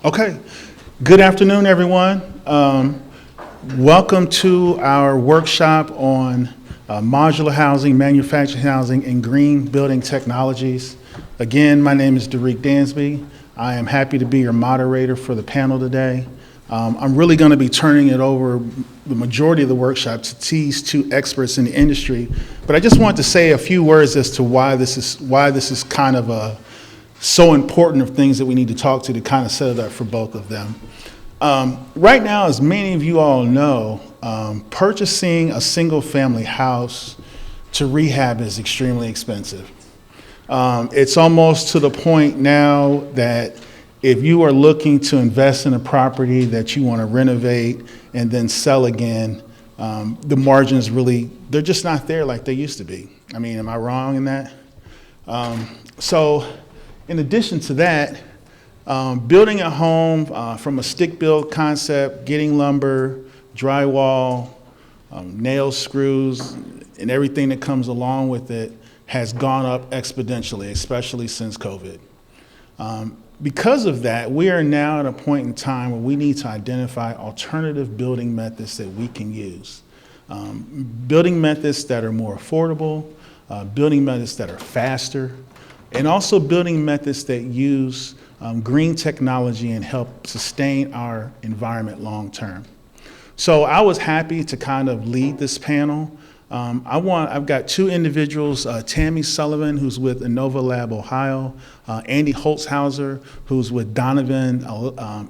Okay. Good afternoon, everyone. Welcome to our workshop on modular housing, manufactured housing, and green building technologies. Again, my name is Derek Dansby. I am happy to be your moderator for the panel today. I'm really going to be turning it over the majority of the workshop to these two experts in the industry, but I just want to say a few words as to why this is kind of so important of things that we need to talk to kind of set it up for both of them. Right now, as many of you all know, purchasing a single family house to rehab is extremely expensive. It's almost to the point now that if you are looking to invest in a property that you want to renovate and then sell again, the margins really, they're just not there like they used to be. I mean, am I wrong in that? So in addition to that, building a home from a stick-built concept, getting lumber, drywall, nails, screws, and everything that comes along with it has gone up exponentially, especially since COVID. Because of that, we are now at a point in time where we need to identify alternative building methods that we can use. Building methods that are more affordable, building methods that are faster, and also building methods that use green technology and help sustain our environment long term. So I was happy to kind of lead this panel. I've got two individuals, Tammy Sullivan, who's with Innova Lab Ohio, Andy Holzhauser, who's with Donovan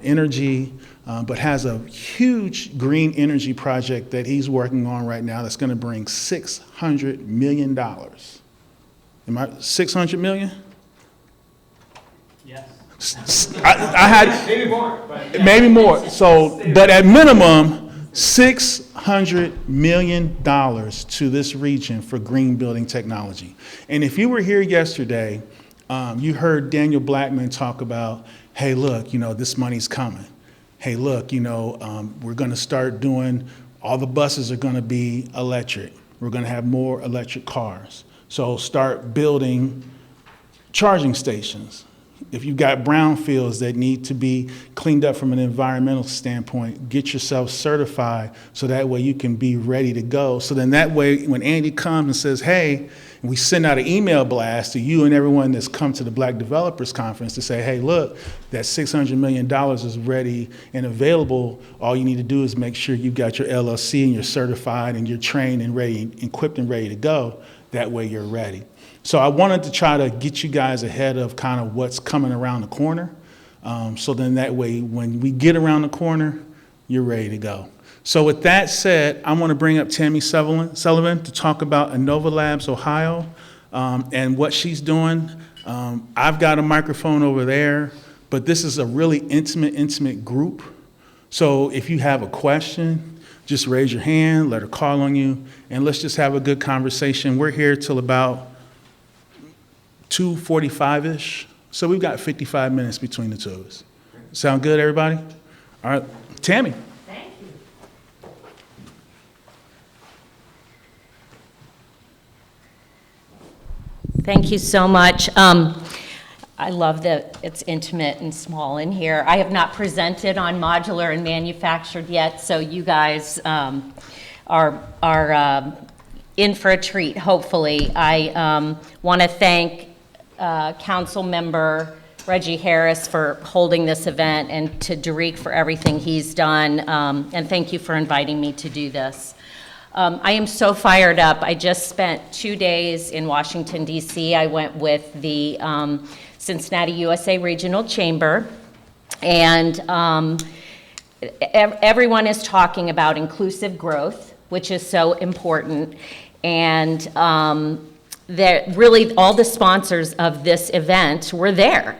Energy, but has a huge green energy project that he's working on right now that's going to bring $600 million. Am I 600 million? Yes. I had Maybe more, but yeah. maybe more. So, but at minimum, $600 million to this region for green building technology. And if you were here yesterday, you heard Daniel Blackman talk about, hey, look, this money's coming. Hey, look, we're going to start doing, all the buses are going to be electric. We're going to have more electric cars. So start building charging stations. If you've got brownfields that need to be cleaned up from an environmental standpoint, get yourself certified so that way you can be ready to go. So then that way, when Andy comes and says, hey, and we send out an email blast to you and everyone that's come to the Black Developers Conference to say, hey, look, that $600 million is ready and available. All you need to do is make sure you've got your LLC and you're certified and you're trained and ready, equipped and ready to go. That way you're ready. So I wanted to try to get you guys ahead of kind of what's coming around the corner. So then that way, when we get around the corner, you're ready to go. So with that said, I want to bring up Tammy Sullivan to talk about Innova Labs Ohio and what she's doing. I've got a microphone over there, but this is a really intimate group. So if you have a question, just raise your hand, let her call on you, and let's just have a good conversation. We're here till about 2:45-ish, so we've got 55 minutes between the two of us. Sound good, everybody? All right, Tammy. Thank you. Thank you so much. I love that it's intimate and small in here. I have not presented on modular and manufactured yet, so you guys are in for a treat, hopefully. I want to thank Council Member Reggie Harris for holding this event, and to Derek for everything he's done, and thank you for inviting me to do this. I am so fired up. I just spent 2 days in Washington, D.C. I went with the Cincinnati USA Regional Chamber, and everyone is talking about inclusive growth, which is so important, and that really all the sponsors of this event were there,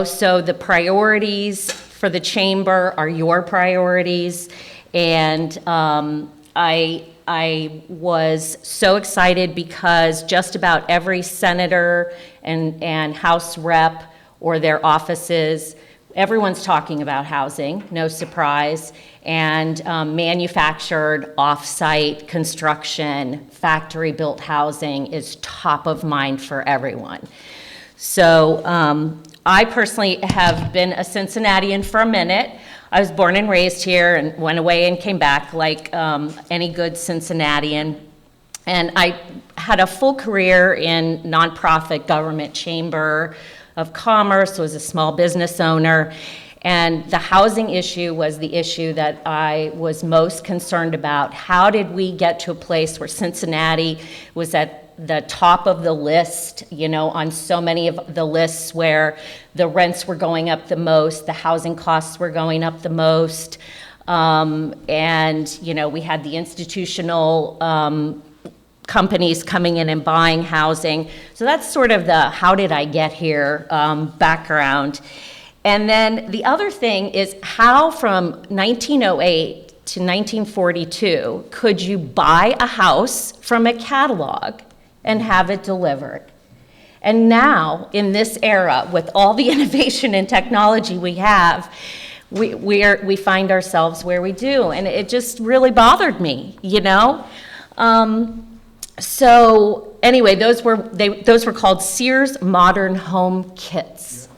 so the priorities for the chamber are your priorities, and I was so excited because just about every senator and House rep or their offices, everyone's talking about housing, no surprise, and manufactured, off-site construction, factory-built housing is top of mind for everyone. So I personally have been a Cincinnatian for a minute. I was born and raised here and went away and came back like any good Cincinnatian. And I had a full career in nonprofit government chamber of commerce, was a small business owner. And the housing issue was the issue that I was most concerned about. How did we get to a place where Cincinnati was at the top of the list, you know, on so many of the lists where the rents were going up the most, the housing costs were going up the most, and, you know, we had the institutional companies coming in and buying housing. So that's sort of the how did I get here background. And then the other thing is how from 1908 to 1942 could you buy a house from a catalog and have it delivered? And now, in this era, with all the innovation and technology we have, we find ourselves where we do, and it just really bothered me, you know? So anyway, those were called Sears Modern Home Kits,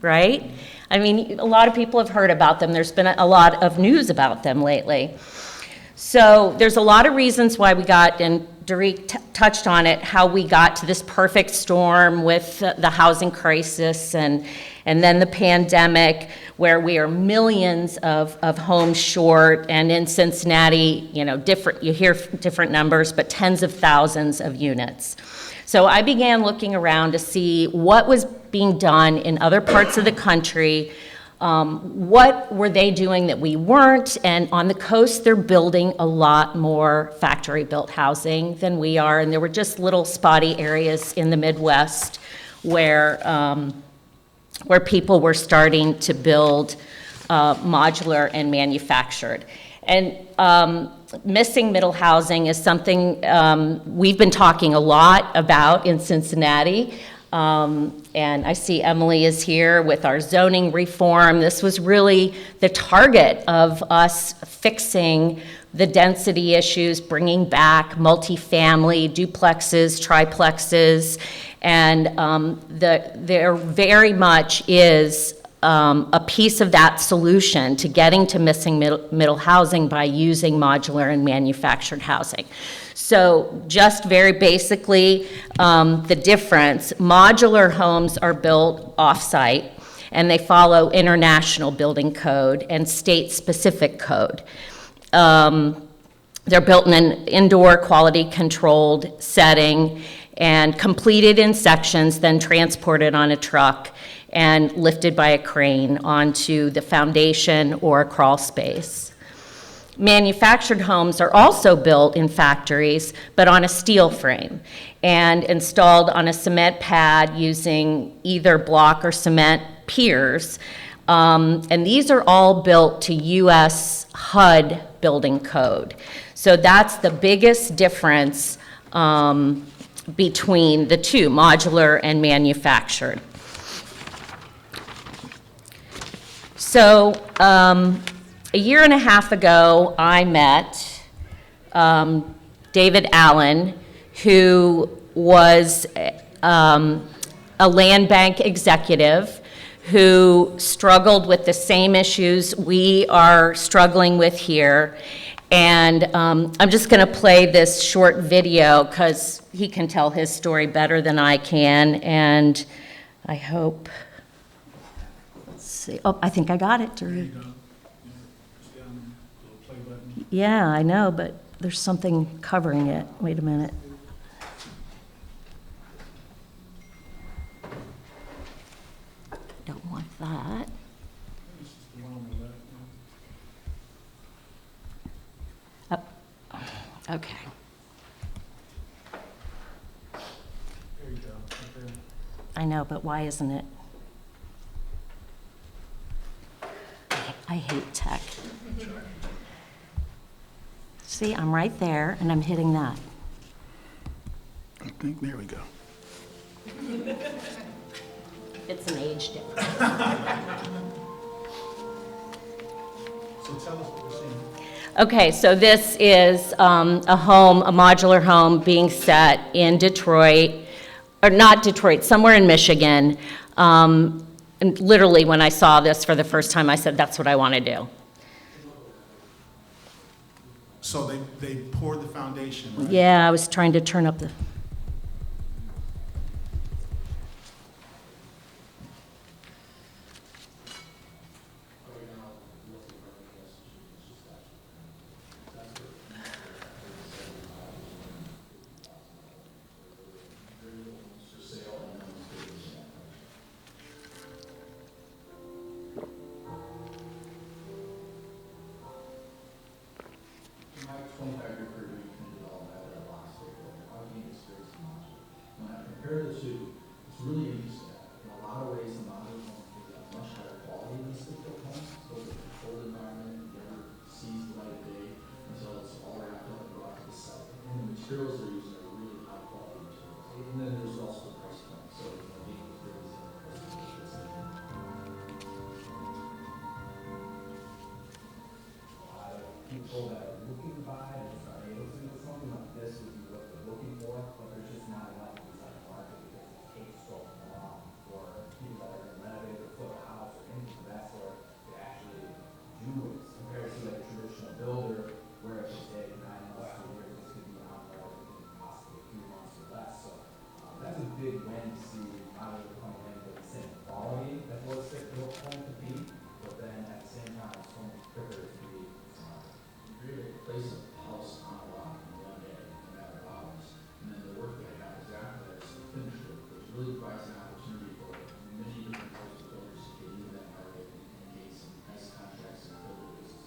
right? I mean, a lot of people have heard about them. There's been a lot of news about them lately. So there's a lot of reasons why we got, and Derek touched on it, how we got to this perfect storm with the housing crisis and then the pandemic, where we are millions of homes short, and in Cincinnati, you know, you hear different numbers, but tens of thousands of units. So I began looking around to see what was being done in other parts of the country. What were they doing that we weren't? And on the coast, they're building a lot more factory-built housing than we are, and there were just little spotty areas in the Midwest where people were starting to build modular and manufactured. And missing middle housing is something we've been talking a lot about in Cincinnati. And I see Emily is here with our zoning reform. This was really the target of us fixing the density issues, bringing back multifamily, duplexes, triplexes, and there very much is a piece of that solution to getting to missing middle housing by using modular and manufactured housing. So just very basically, the difference, modular homes are built off-site, and they follow international building code and state-specific code. They're built in an indoor quality-controlled setting and completed in sections, then transported on a truck and lifted by a crane onto the foundation or a crawl space. Manufactured homes are also built in factories, but on a steel frame and installed on a cement pad using either block or cement piers. And these are all built to US HUD building code. So that's the biggest difference between the two, modular and manufactured. So a year and a half ago, I met David Allen, who was a land bank executive who struggled with the same issues we are struggling with here. And I'm just going to play this short video because he can tell his story better than I can, and I hope. Let's see. Oh, I think I got it, Drew. Yeah, I know, but there's something covering it. Wait a minute. Don't want that. Oh, okay. There you go. Right there. I know, but why isn't it? I hate tech. See, I'm right there, and I'm hitting that. I think, there we go. It's an age difference. So tell us what we're seeing. Okay, so this is a home, a modular home being set in Detroit, or not Detroit, somewhere in Michigan. And literally, when I saw this for the first time, I said, that's what I want to do. So they poured the foundation, right? Yeah, I was trying to turn up the... My 25-year career in development, I've done a lot of stakeholder marketing experience in modular. When I compare the two, it's really interesting. In a lot of ways, the modular homes give a much higher quality than stick-built homes. So the controlled environment never sees the light of day until it's all wrapped up and brought to the site. And the materials they're using are really high quality materials. And then there's also the price point. So being able to raise the price point is a lot of people that are looking to buy and just aren't able to, but something like this would be what they're looking for, but there's just not enough of these on the market because it takes so long for people that are going to renovate or flip a house or anything of that sort to actually do it compared to like a traditional builder where it could take 9 months to a year, this could be on there in possibly 3 months or less. So that's a big win to see modular coming in with the same quality as what a stick-built home could be, but then at the same time, it's so much quicker to be you're able to place a house on a lot in one day, in a matter of hours. And then the work they have is after that is the finished work, which really provides an opportunity for many different types of builders to get into that market and gain some nice contracts and build their business.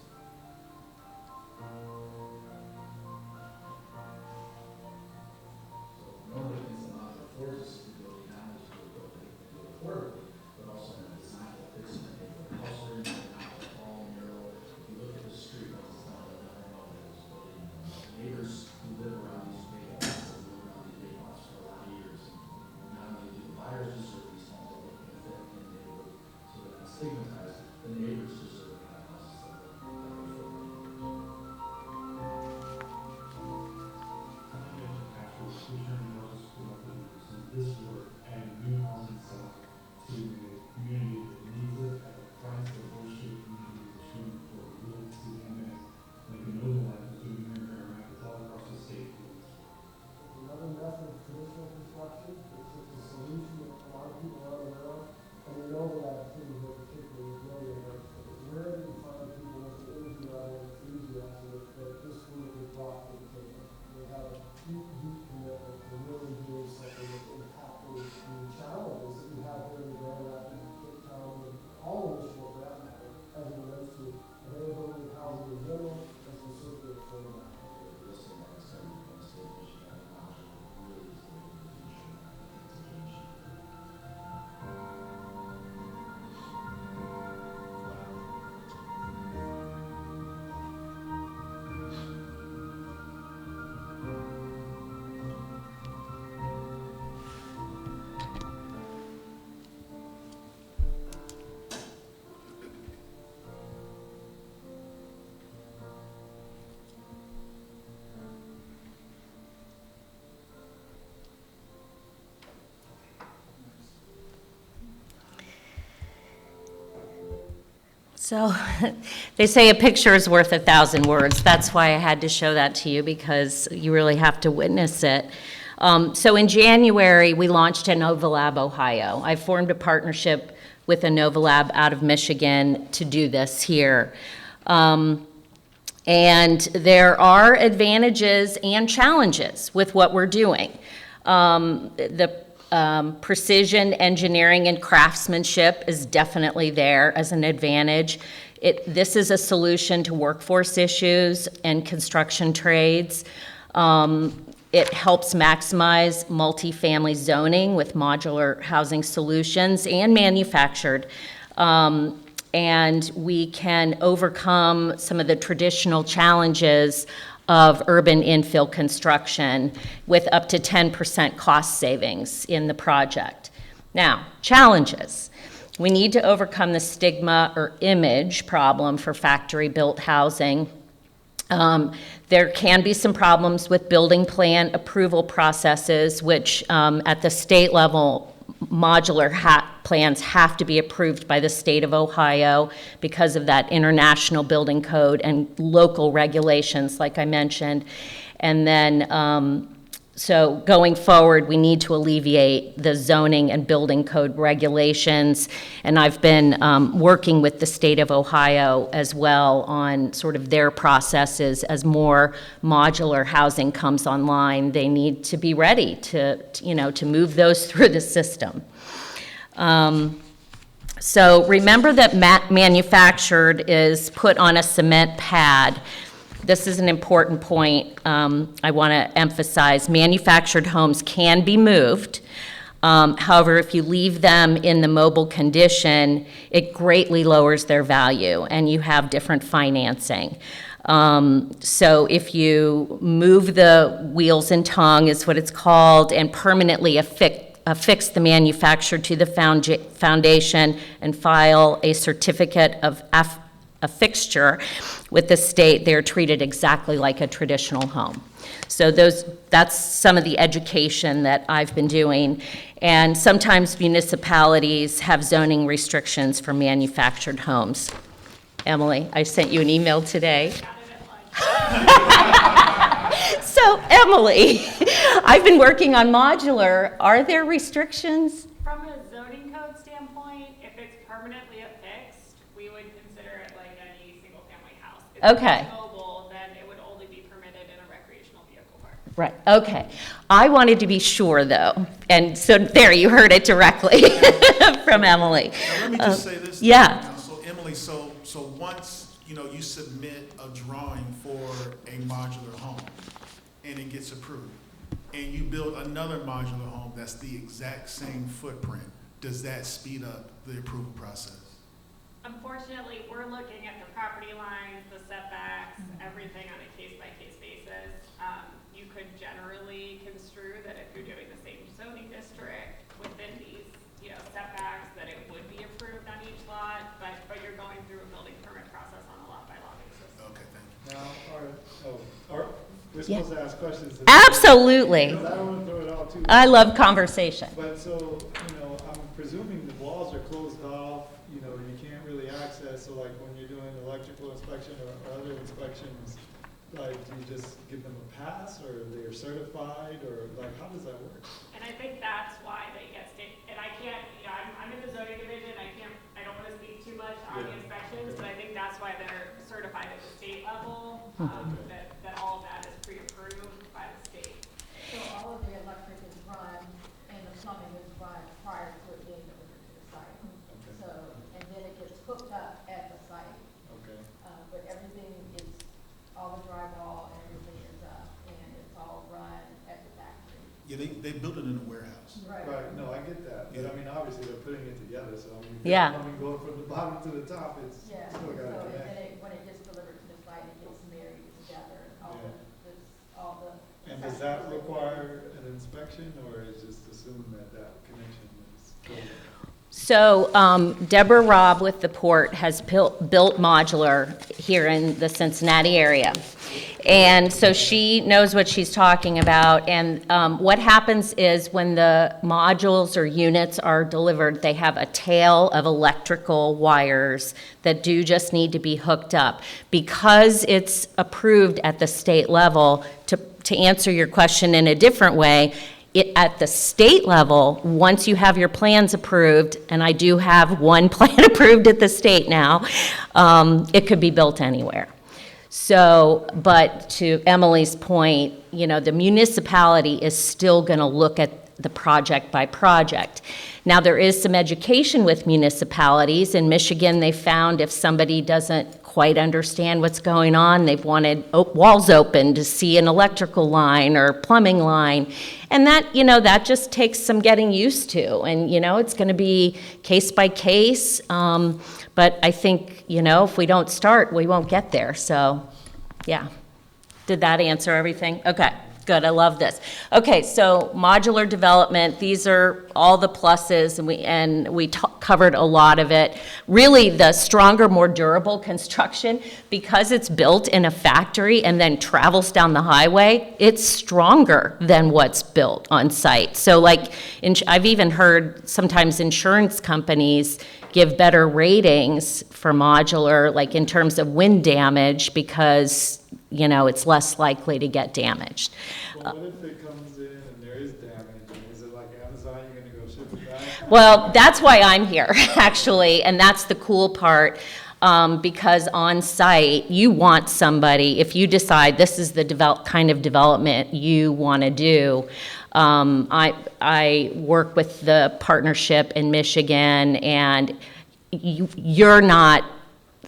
So one of the things that modular affords us is the ability not only to do it affordably, but also in a design that fits in the neighborhood. House are in there, not all narrow. If you look at the street, like it's not neighbors who live around these big lots, have lived around these big lots for a lot of years. And not only do the buyers deserve these homes, but they can fit in the neighborhood so they're not stigmatized, the neighbors deserve the kind of houses that they fit this work and new housing stock to the community that needs it at a price that will shape community is shooting for. We look to see the impact like a noble life is doing here in Paramount, it's all across the state. Another method of traditional construction, it's just a solution that a lot of people are aware of, and we know that too, but particularly brilliant. It's rare that you find people with the energy level and enthusiasm that this group has brought to the table. They have a deep, deep commitment to really doing something that impactful the challenges that we have here in Grand Rapids, Cape Town, and all of this for that matter, as it relates to availability of housing in general, and specifically affordable housing. So they say a picture is worth 1,000 words. That's why I had to show that to you, because you really have to witness it. So in January, we launched in Novolab, Ohio. I formed a partnership with a Novolab out of Michigan to do this here. And there are advantages and challenges with what we're doing. Precision engineering and craftsmanship is definitely there as an advantage. This is a solution to workforce issues and construction trades. It helps maximize multifamily zoning with modular housing solutions and manufactured. And we can overcome some of the traditional challenges of urban infill construction with up to 10% cost savings in the project. Now, challenges. We need to overcome the stigma or image problem for factory-built housing. There can be some problems with building plan approval processes, which at the state level modular plans have to be approved by the state of Ohio because of that international building code and local regulations, like I mentioned. And then, so going forward, we need to alleviate the zoning and building code regulations. And I've been working with the state of Ohio as well on sort of their processes. As more modular housing comes online, they need to be ready to, you know, to move those through the system. So remember that manufactured is put on a cement pad. This is an important point I want to emphasize. Manufactured homes can be moved. However, if you leave them in the mobile condition, it greatly lowers their value, and you have different financing. So if you move the wheels and tongue, is what it's called, and permanently affix the manufacturer to the foundation and file a certificate of a fixture with the state, they're treated exactly like a traditional home. So that's some of the education that I've been doing. And sometimes municipalities have zoning restrictions for manufactured homes. Emily, I sent you an email today. So Emily, I've been working on modular. Are there restrictions? From a zoning code standpoint, if it's permanently affixed, we would consider it like any single-family house. Okay. If it's mobile, then it would only be permitted in a recreational vehicle park. Right, okay. I wanted to be sure, though, and so there, you heard it directly from Emily. Now, let me just say this. Yeah. So Emily, so once, you know, you submit a drawing for a modular home, and it gets approved, and you build another modular home that's the exact same footprint, does that speed up the approval process? Unfortunately, we're looking at the property lines, the setbacks, everything on a case-by-case basis. You could generally construe that if you're doing the same zoning district within these, you know, setbacks, that it would be approved on each lot, but you're going through a building permit process on a lot-by-lot basis. Okay, thank you. Now, we're supposed to ask questions. Absolutely. Because I don't want to throw it out too. I love conversation. But so, you know, I'm presuming the walls are closed off, you know, you can't really access, so like when you're doing electrical inspection or other inspections, like, do you just give them a pass, or they're certified, or like, how does that work? And I think that's why they get state, and I can't, you know, I'm in the zoning division, I don't want to speak too much on the inspections, but I think that's why they're certified at the state level, that all of that is pre-approved by the state. So all of the electric is run and the plumbing is run prior to it being delivered to the site. Okay. So, and then it gets hooked up at the site. Okay. But everything is, all the drywall and everything is up, and it's all run at the factory. Yeah, they built it in a warehouse. Right, no, I get that, but I mean, obviously, they're putting it together, so I mean, Yeah. I mean, going from the bottom to the top, it's Yeah, still so, gotta and then connect. when it gets delivered to the site, it gets married together, all Yeah. all the. And does that require an inspection, or is just assumed that that connection is good? So Deborah Robb with the Port has built modular here in the Cincinnati area. And so she knows what she's talking about. And what happens is when the modules or units are delivered, they have a tail of electrical wires that do just need to be hooked up. Because it's approved at the state level, to answer your question in a different way, at the state level, once you have your plans approved, and I do have one plan approved at the state now, it could be built anywhere. So, but to Emily's point, you know, the municipality is still going to look at the project by project. Now, there is some education with municipalities. In Michigan, they found if somebody doesn't quite understand what's going on, they've wanted walls open to see an electrical line or plumbing line. And that, you know, that just takes some getting used to. And, you know, it's going to be case by case. But I think, you know, if we don't start, we won't get there. So, yeah. Did that answer everything? Okay, Good, I love this. Okay, so modular development, these are all the pluses, and we covered a lot of it. Really, the stronger, more durable construction, because it's built in a factory and then travels down the highway, it's stronger than what's built on site. So like, I've even heard sometimes insurance companies give better ratings for modular, like in terms of wind damage, because it's less likely to get damaged. Well, what if it comes in and there is damage, and is it like Amazon, you're gonna go ship it back? Well, that's why I'm here, actually, and that's the cool part, because on site, you want somebody, if you decide this is the kind of development you want to do. I work with the partnership in Michigan, and you're not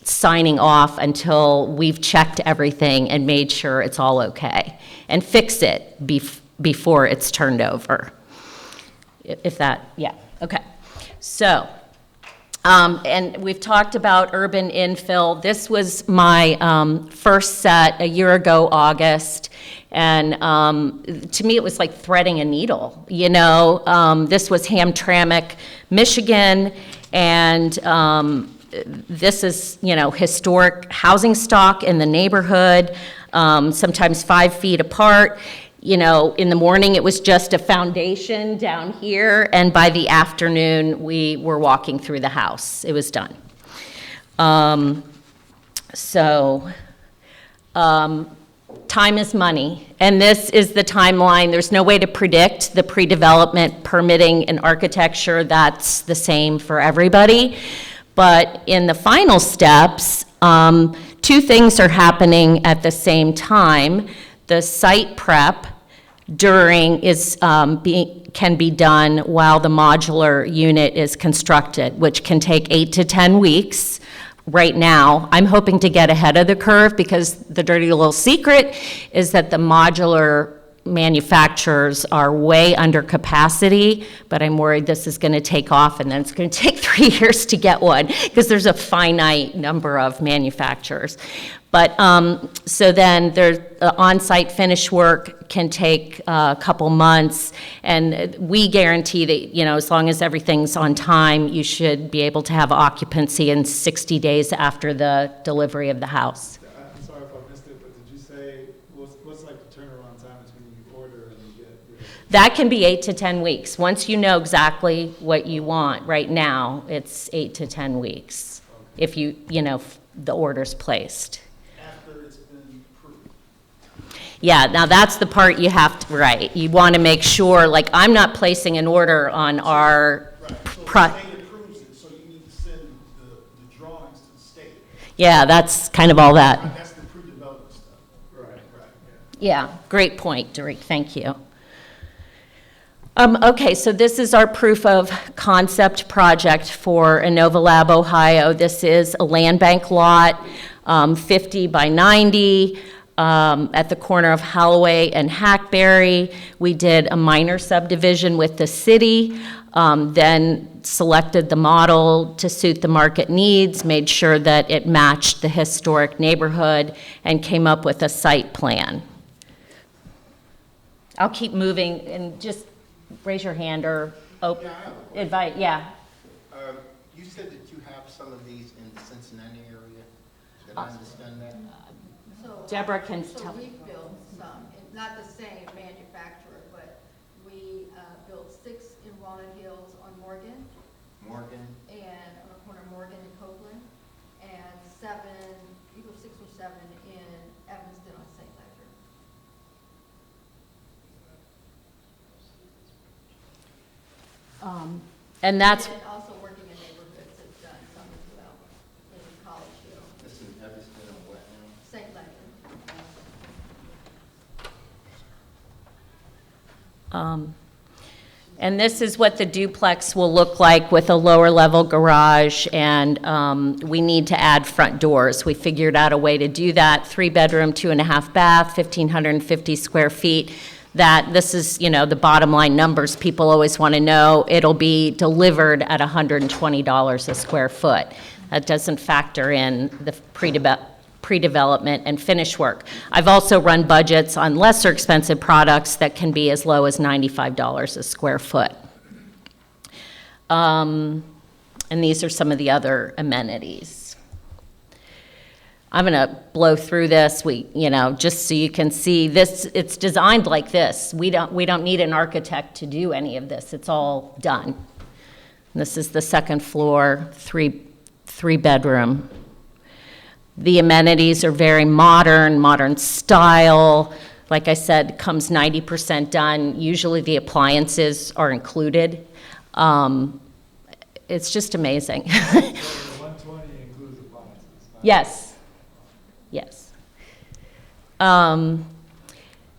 signing off until we've checked everything and made sure it's all okay, and fix it before it's turned over. If that, yeah, okay. So, and we've talked about urban infill. This was my first set a year ago, August, and to me it was like threading a needle, This was Hamtramck, Michigan, and this is, historic housing stock in the neighborhood, sometimes 5 feet apart. In the morning, it was just a foundation down here, and by the afternoon, we were walking through the house. It was done. Time is money, and this is the timeline. There's no way to predict the pre-development permitting and architecture. That's the same for everybody. But in the final steps, 2 things are happening at the same time. The site prep can be done while the modular unit is constructed, which can take 8 to 10 weeks. Right now, I'm hoping to get ahead of the curve, because the dirty little secret is that the modular manufacturers are way under capacity, but I'm worried this is going to take off, and then it's going to take 3 years to get one, because there's a finite number of manufacturers. But so then there's on-site finish work can take a couple months, and we guarantee that, as long as everything's on time, you should be able to have occupancy in 60 days after the delivery of the house. I'm sorry if I missed it, but did you say, what's like the turnaround time between you order and you get? That can be 8 to 10 weeks. Once you know exactly what you want. Right now, it's 8 to 10 weeks, if the order's placed. After it's been approved. Yeah, now that's the part you have to, right, you want to make sure, like, I'm not placing an order on our, Right, so the state approves it, so you need to send the drawings to the state. yeah, that's kind of all that. That's the pre-development stuff. Right, Yeah, great point, Derek, thank you. Okay, so this is our proof of concept project for Innova Lab, Ohio. This is a land bank lot, 50 by 90, at the corner of Holloway and Hackberry. We did a minor subdivision with the city, then selected the model to suit the market needs, made sure that it matched the historic neighborhood, and came up with a site plan. I'll keep moving, and just raise your hand or Yeah, I have a question. invite, yeah. You said that you have some of these in the Cincinnati area. Did I understand that? So, Deborah can so tell. we built some, not the same manufacturer, but we built 6 in Walnut Hills on Morgan, Morgan? and on the corner of Morgan and Copeland, and 7, either 6 or 7 in Evanston on St. Ledger. And that's, And also working in neighborhoods has done some as well, in College Hill, This is Evanston and what now? St. Ledger. and this is what the duplex will look like with a lower level garage, and we need to add front doors. We figured out a way to do that, 3-bedroom, 2.5 bath, 1,550 square feet. That this is, the bottom line numbers people always want to know. It'll be delivered at $120 a square foot. That doesn't factor in the pre-development and finish work. I've also run budgets on lesser expensive products that can be as low as $95 a square foot. And these are some of the other amenities. I'm going to blow through this, just so you can see this. It's designed like this. We don't need an architect to do any of this. It's all done. This is the second floor, three bedroom. The amenities are very modern style. Like I said, comes 90% done. Usually the appliances are included. It's just amazing. So the 120 includes appliances? Yes.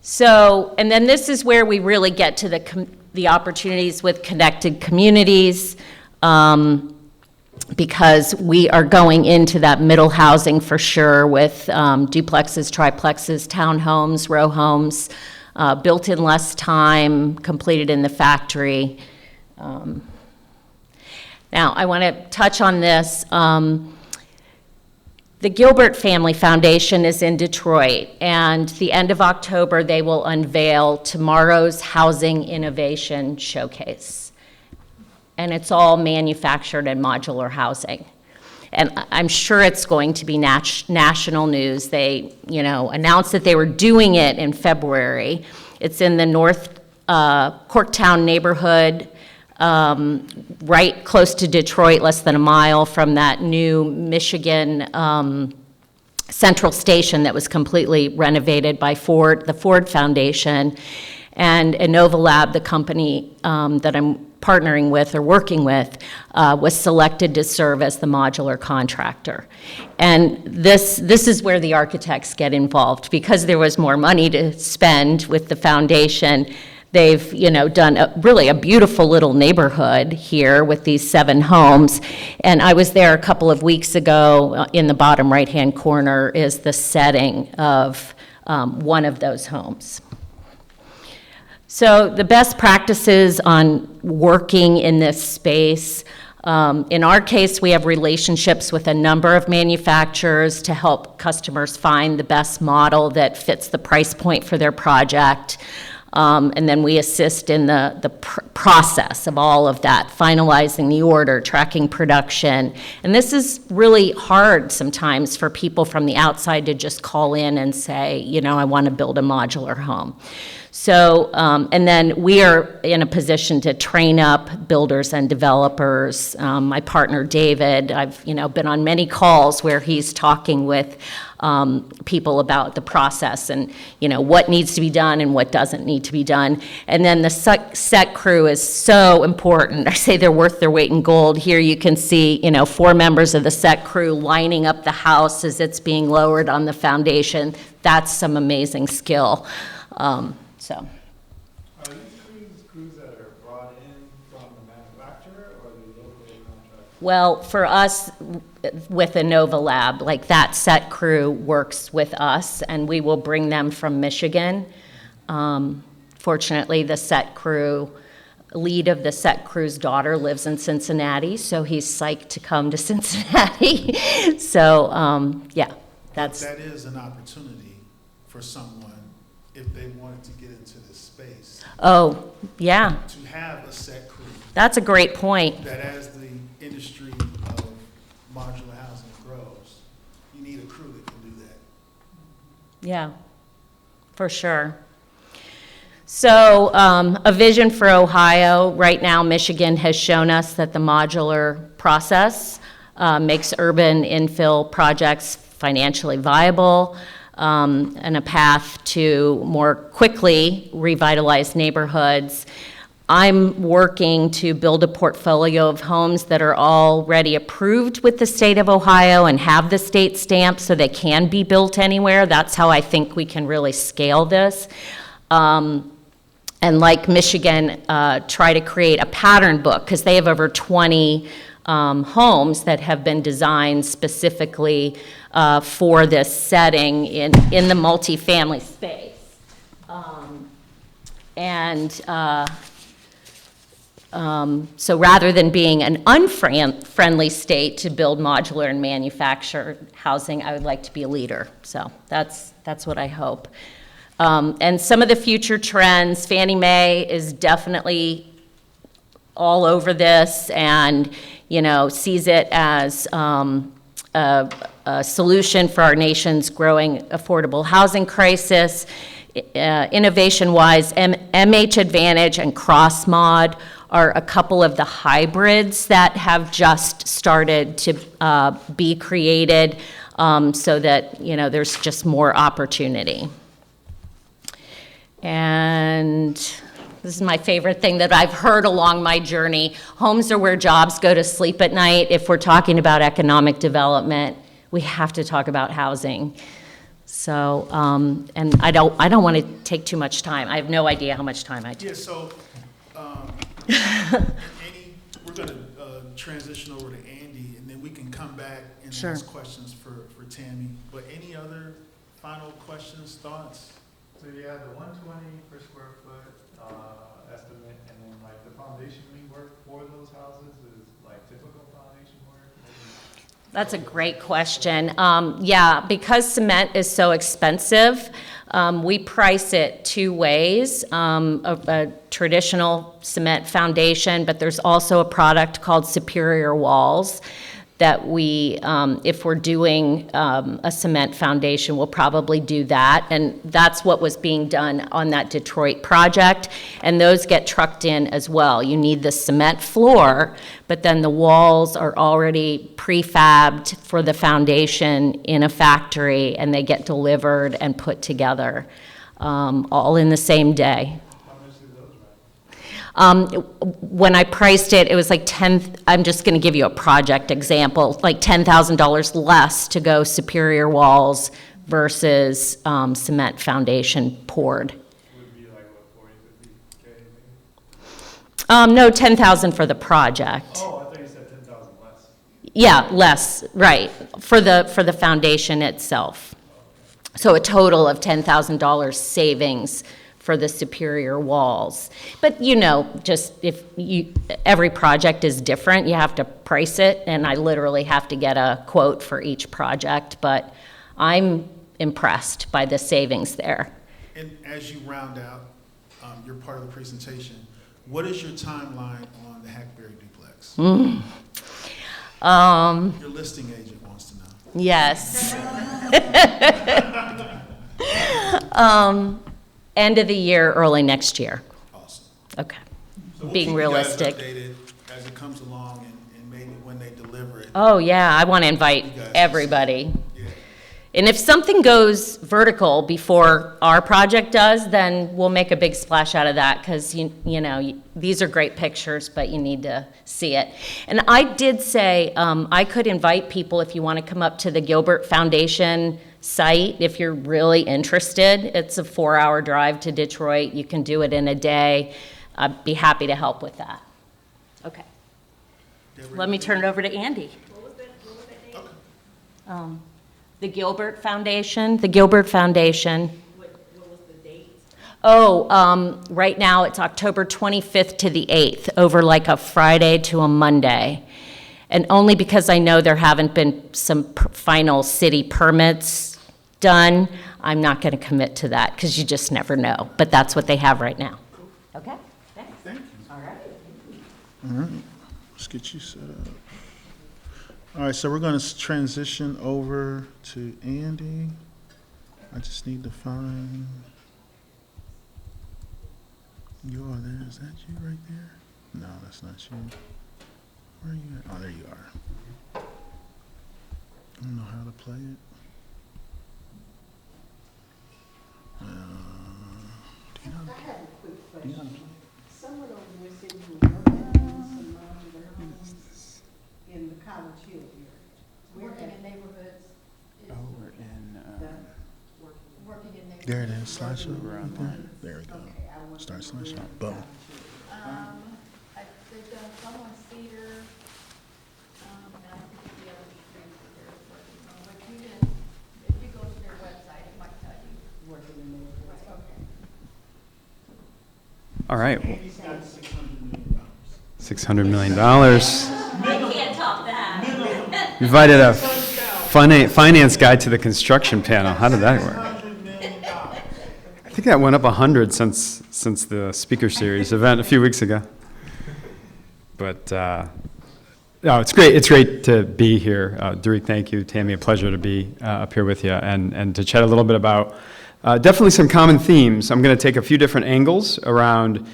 So, and then this is where we really get to the opportunities with connected communities, because we are going into that middle housing for sure with duplexes, triplexes, townhomes, row homes, built in less time, completed in the factory. Now, I want to touch on this. The Gilbert Family Foundation is in Detroit, and the end of October, they will unveil tomorrow's Housing Innovation Showcase. And it's all manufactured and modular housing. And I'm sure it's going to be national news. They, announced that they were doing it in February. It's in the North Corktown neighborhood, right close to Detroit, less than a mile from that new Michigan Central Station that was completely renovated by the Ford Foundation. And Innova Lab, the company that I'm partnering with or working with, was selected to serve as the modular contractor. And this is where the architects get involved. Because there was more money to spend with the foundation, they've, done really a beautiful little neighborhood here with these 7 homes. And I was there a couple of weeks ago. In the bottom right-hand corner is the setting of one of those homes. So the best practices on working in this space, in our case, we have relationships with a number of manufacturers to help customers find the best model that fits the price point for their project. And then we assist in the process of all of that, finalizing the order, tracking production. And this is really hard sometimes for people from the outside to just call in and say, I want to build a modular home. So, and then we are in a position to train up builders and developers. My partner, David, I've, been on many calls where he's talking with people about the process and, what needs to be done and what doesn't need to be done. And then the set crew is so important. I say they're worth their weight in gold. Here you can see, 4 members of the set crew lining up the house as it's being lowered on the foundation. That's some amazing skill. So. Are these crews that are brought in from the manufacturer or the locally contracted? Well, for us, with Innova Lab, like that set crew works with us, and we will bring them from Michigan. Fortunately, the set crew, lead of the set crew's daughter lives in Cincinnati, so he's psyched to come to Cincinnati. So, yeah, That is an opportunity for someone, if they wanted to get into this space, Oh, yeah, to have a set crew, that's a great point. that as the industry of modular housing grows, you need a crew that can do that. Yeah, for sure. So, a vision for Ohio. Right now, Michigan has shown us that the modular process makes urban infill projects financially viable, and a path to more quickly revitalize neighborhoods. I'm working to build a portfolio of homes that are already approved with the state of Ohio and have the state stamp so they can be built anywhere. That's how I think we can really scale this. And like Michigan, try to create a pattern book, because they have over 20 homes that have been designed specifically for this setting in the multifamily space. And So rather than being an unfriendly state to build modular and manufactured housing, I would like to be a leader. So that's what I hope. And some of the future trends, Fannie Mae is definitely all over this and, sees it as a solution for our nation's growing affordable housing crisis. Innovation-wise, MH Advantage and CrossMod are a couple of the hybrids that have just started to be created so that, there's just more opportunity. And this is my favorite thing that I've heard along my journey. Homes are where jobs go to sleep at night. If we're talking about economic development, we have to talk about housing. So, and I don't want to take too much time. I have no idea how much time I took. Yeah, so, we're gonna transition over to Andy, and then we can come back and Sure. ask questions for Tammy. But any other final questions, thoughts? So you have the 120 per square foot estimate, and then like the foundation work for those houses is like typical foundation work? That's a great question. Yeah, because cement is so expensive, we price it two ways. A traditional cement foundation, but there's also a product called Superior Walls that we, if we're doing a cement foundation, we'll probably do that. And that's what was being done on that Detroit project. And those get trucked in as well. You need the cement floor, but then the walls are already prefabbed for the foundation in a factory, and they get delivered and put together all in the same day. When I priced it, it was like I'm just going to give you a project example, like $10,000 less to go Superior Walls versus cement foundation poured. Would be like what, 40, 50K maybe? No, $10,000 for the project. Oh, I thought you said 10,000 less. Yeah, less, right, for the foundation itself. So a total of $10,000 savings for the Superior Walls. But just every project is different, you have to price it, and I literally have to get a quote for each project, but I'm impressed by the savings there. And as you round out your part of the presentation, what is your timeline on the Hackberry duplex? Your listing agent wants to know. Yes. End of the year, early next year. Awesome. Okay. So we'll Being keep realistic. You guys updated as it comes along and maybe when they deliver it. Oh, yeah, I want to invite You guys can everybody. Yeah. And if something goes vertical before our project does, then we'll make a big splash out of that, because, these are great pictures, but you need to see it. And I did say I could invite people, if you want to come up to the Gilbert Foundation site, if you're really interested. It's a 4-hour drive to Detroit. You can do it in a day. I'd be happy to help with that. Okay. Let me turn it over to Andy. What was the date? Okay. The Gilbert Foundation. What was the date? Oh, right now it's October 25th to the 8th, over like a Friday to a Monday. And only because I know there haven't been some final city permits done, I'm not going to commit to that, because you just never know. But that's what they have right now. Okay, thanks. Thank you. All right. All right, let's get you set up. All right, so we're going to transition over to Andy. I just need to find you are there. Is that you right there? No, that's not you. Where are you at? Oh, there you are. I don't know how to play it. Do you know? I have a quick Do you know how to question. play it? Someone over there said you were working on some modular homes in the College Hill area. Where Working at? in neighborhoods. is Over in, Working in neighborhoods. There it is, slideshow. We're Right on there. There we go. Okay, I want to Start know slideshow. where Boom. in College Hill. They've done some on Cedar, and I think the other streets that they're working on, but if you go to their website, it might tell you. Working in neighborhoods, okay. all right. Andy's got $600 million. $600 million. I can't top that. Invited a finance guy to the construction panel. How did that work? I think that went up 100 since the speaker series event a few weeks ago. But no, it's great. It's great to be here. Derek, thank you. Tammy, a pleasure to be up here with you and to chat a little bit about definitely some common themes. I'm going to take a few different angles around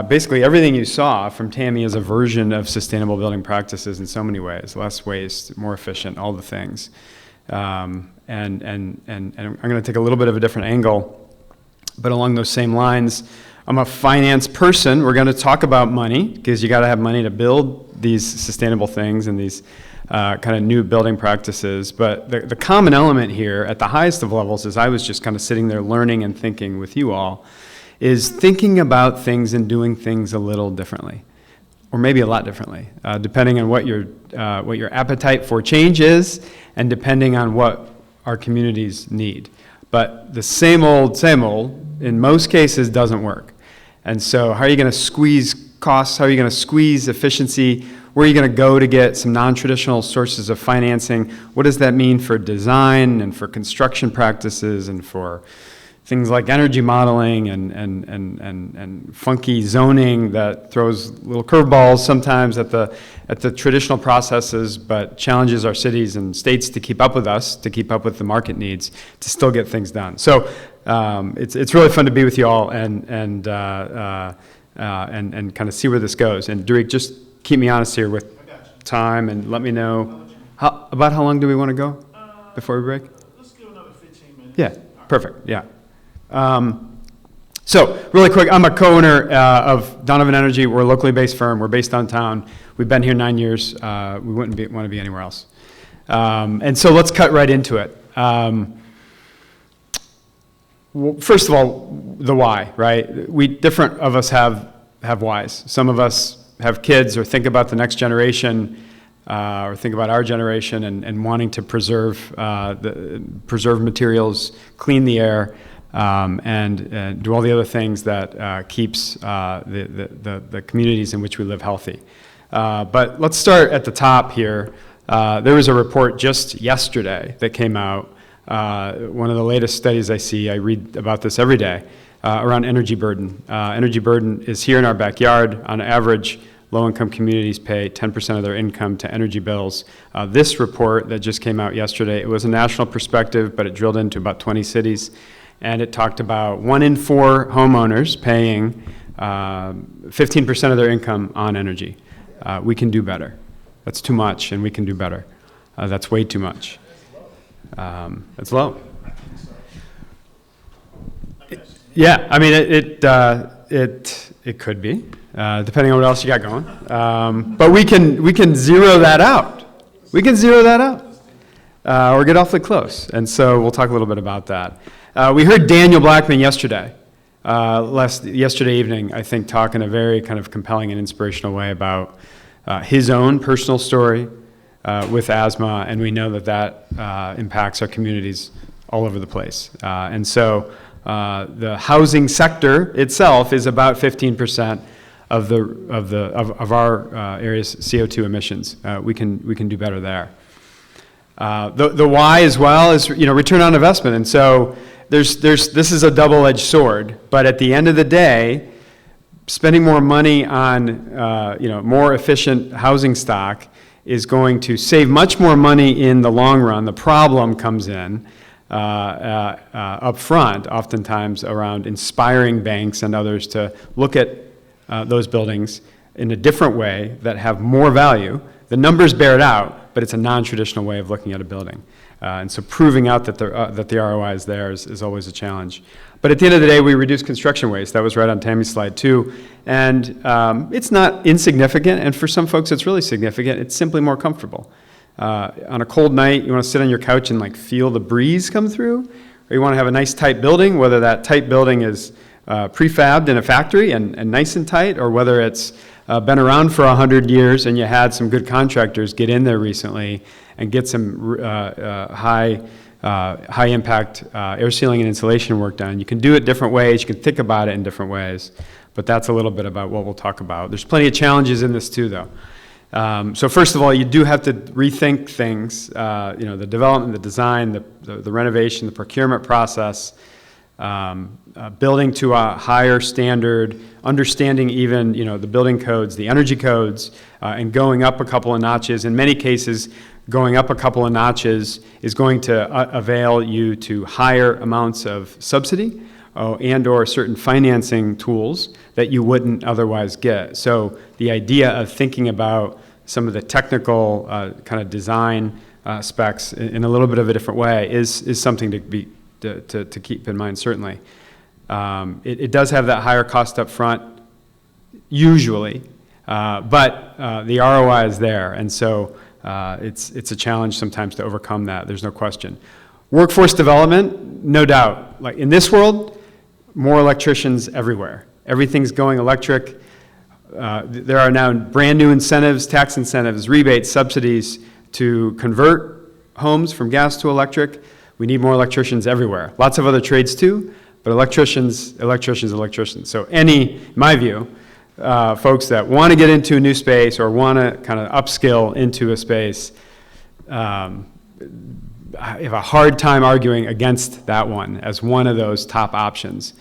basically everything you saw from Tammy as a version of sustainable building practices in so many ways: less waste, more efficient, all the things. And I'm going to take a little bit of a different angle. But along those same lines, I'm a finance person. We're going to talk about money because you got to have money to build these sustainable things and these kind of new building practices. But the common element here at the highest of levels, as I was just kind of sitting there learning and thinking with you all, is thinking about things and doing things a little differently, or maybe a lot differently, depending on what your appetite for change is and depending on what our communities need. But the same old, in most cases, doesn't work. And so how are you going to squeeze costs? How are you going to squeeze efficiency? Where are you going to go to get some non-traditional sources of financing? What does that mean for design and for construction practices and for things like energy modeling and funky zoning that throws little curveballs sometimes at the traditional processes, but challenges our cities and states to keep up with us, to keep up with the market needs, to still get things done. So it's really fun to be with you all and kind of see where this goes. And Derek, just keep me honest here with time and let me know about how long do we want to go before we break? Let's do another 15 minutes. Yeah, perfect. Yeah. So really quick, I'm a co-owner of Donovan Energy. We're a locally based firm. We're based downtown. We've been here 9 years. We wouldn't want to be anywhere else. And so let's cut right into it. Well, first of all, the why, right? Different of us have whys. Some of us have kids or think about the next generation or think about our generation and wanting to preserve materials, clean the air, and do all the other things that keeps the communities in which we live healthy. But let's start at the top here. There was a report just yesterday that came out, one of the latest studies I see. I read about this every day, around energy burden. Energy burden is here in our backyard. On average, low-income communities pay 10% of their income to energy bills. This report that just came out yesterday, it was a national perspective, but it drilled into about 20 cities. And it talked about 1 in 4 homeowners paying 15% of their income on energy. We can do better. That's too much, and we can do better. That's way too much. It's low. Yeah, I mean, it could be, depending on what else you got going. But we can zero that out. We can zero that out, or get awfully close. And so we'll talk a little bit about that. We heard Daniel Blackman yesterday evening, I think, talk in a very kind of compelling and inspirational way about his own personal story with asthma, and we know that impacts our communities all over the place. And so the housing sector itself is about 15% of our area's CO2 emissions. We can do better there. The why as well is return on investment, and so this is a double-edged sword. But at the end of the day, spending more money on more efficient housing stock is going to save much more money in the long run. The problem comes in up front, oftentimes around inspiring banks and others to look at those buildings in a different way that have more value. The numbers bear it out, but it's a non-traditional way of looking at a building. And so proving out that the ROI is there is always a challenge. But at the end of the day, we reduce construction waste. That was right on Tammy's slide too. And it's not insignificant, and for some folks it's really significant. It's simply more comfortable. On a cold night, you want to sit on your couch and feel the breeze come through, or you want to have a nice tight building, whether that tight building is prefabbed in a factory and nice and tight, or whether it's been around for 100 years and you had some good contractors get in there recently and get some high impact air sealing and insulation work done. You can do it different ways. You can think about it in different ways. But that's a little bit about what we'll talk about. There's plenty of challenges in this too, though. So first of all, you do have to rethink things, the development, the design, the renovation, the procurement process, building to a higher standard, understanding even, the building codes, the energy codes, and going up a couple of notches. In many cases, going up a couple of notches is going to avail you to higher amounts of subsidy and or certain financing tools that you wouldn't otherwise get. So the idea of thinking about some of the technical kind of design specs in a little bit of a different way is something to keep in mind, certainly. It does have that higher cost up front, usually, but the ROI is there, and so it's a challenge sometimes to overcome that, there's no question. Workforce development, no doubt. Like in this world, more electricians everywhere. Everything's going electric. There are now brand new incentives, tax incentives, rebates, subsidies to convert homes from gas to electric. We need more electricians everywhere. Lots of other trades too, but electricians. So in my view, folks that want to get into a new space or want to kind of upskill into a space, I have a hard time arguing against that one as one of those top options,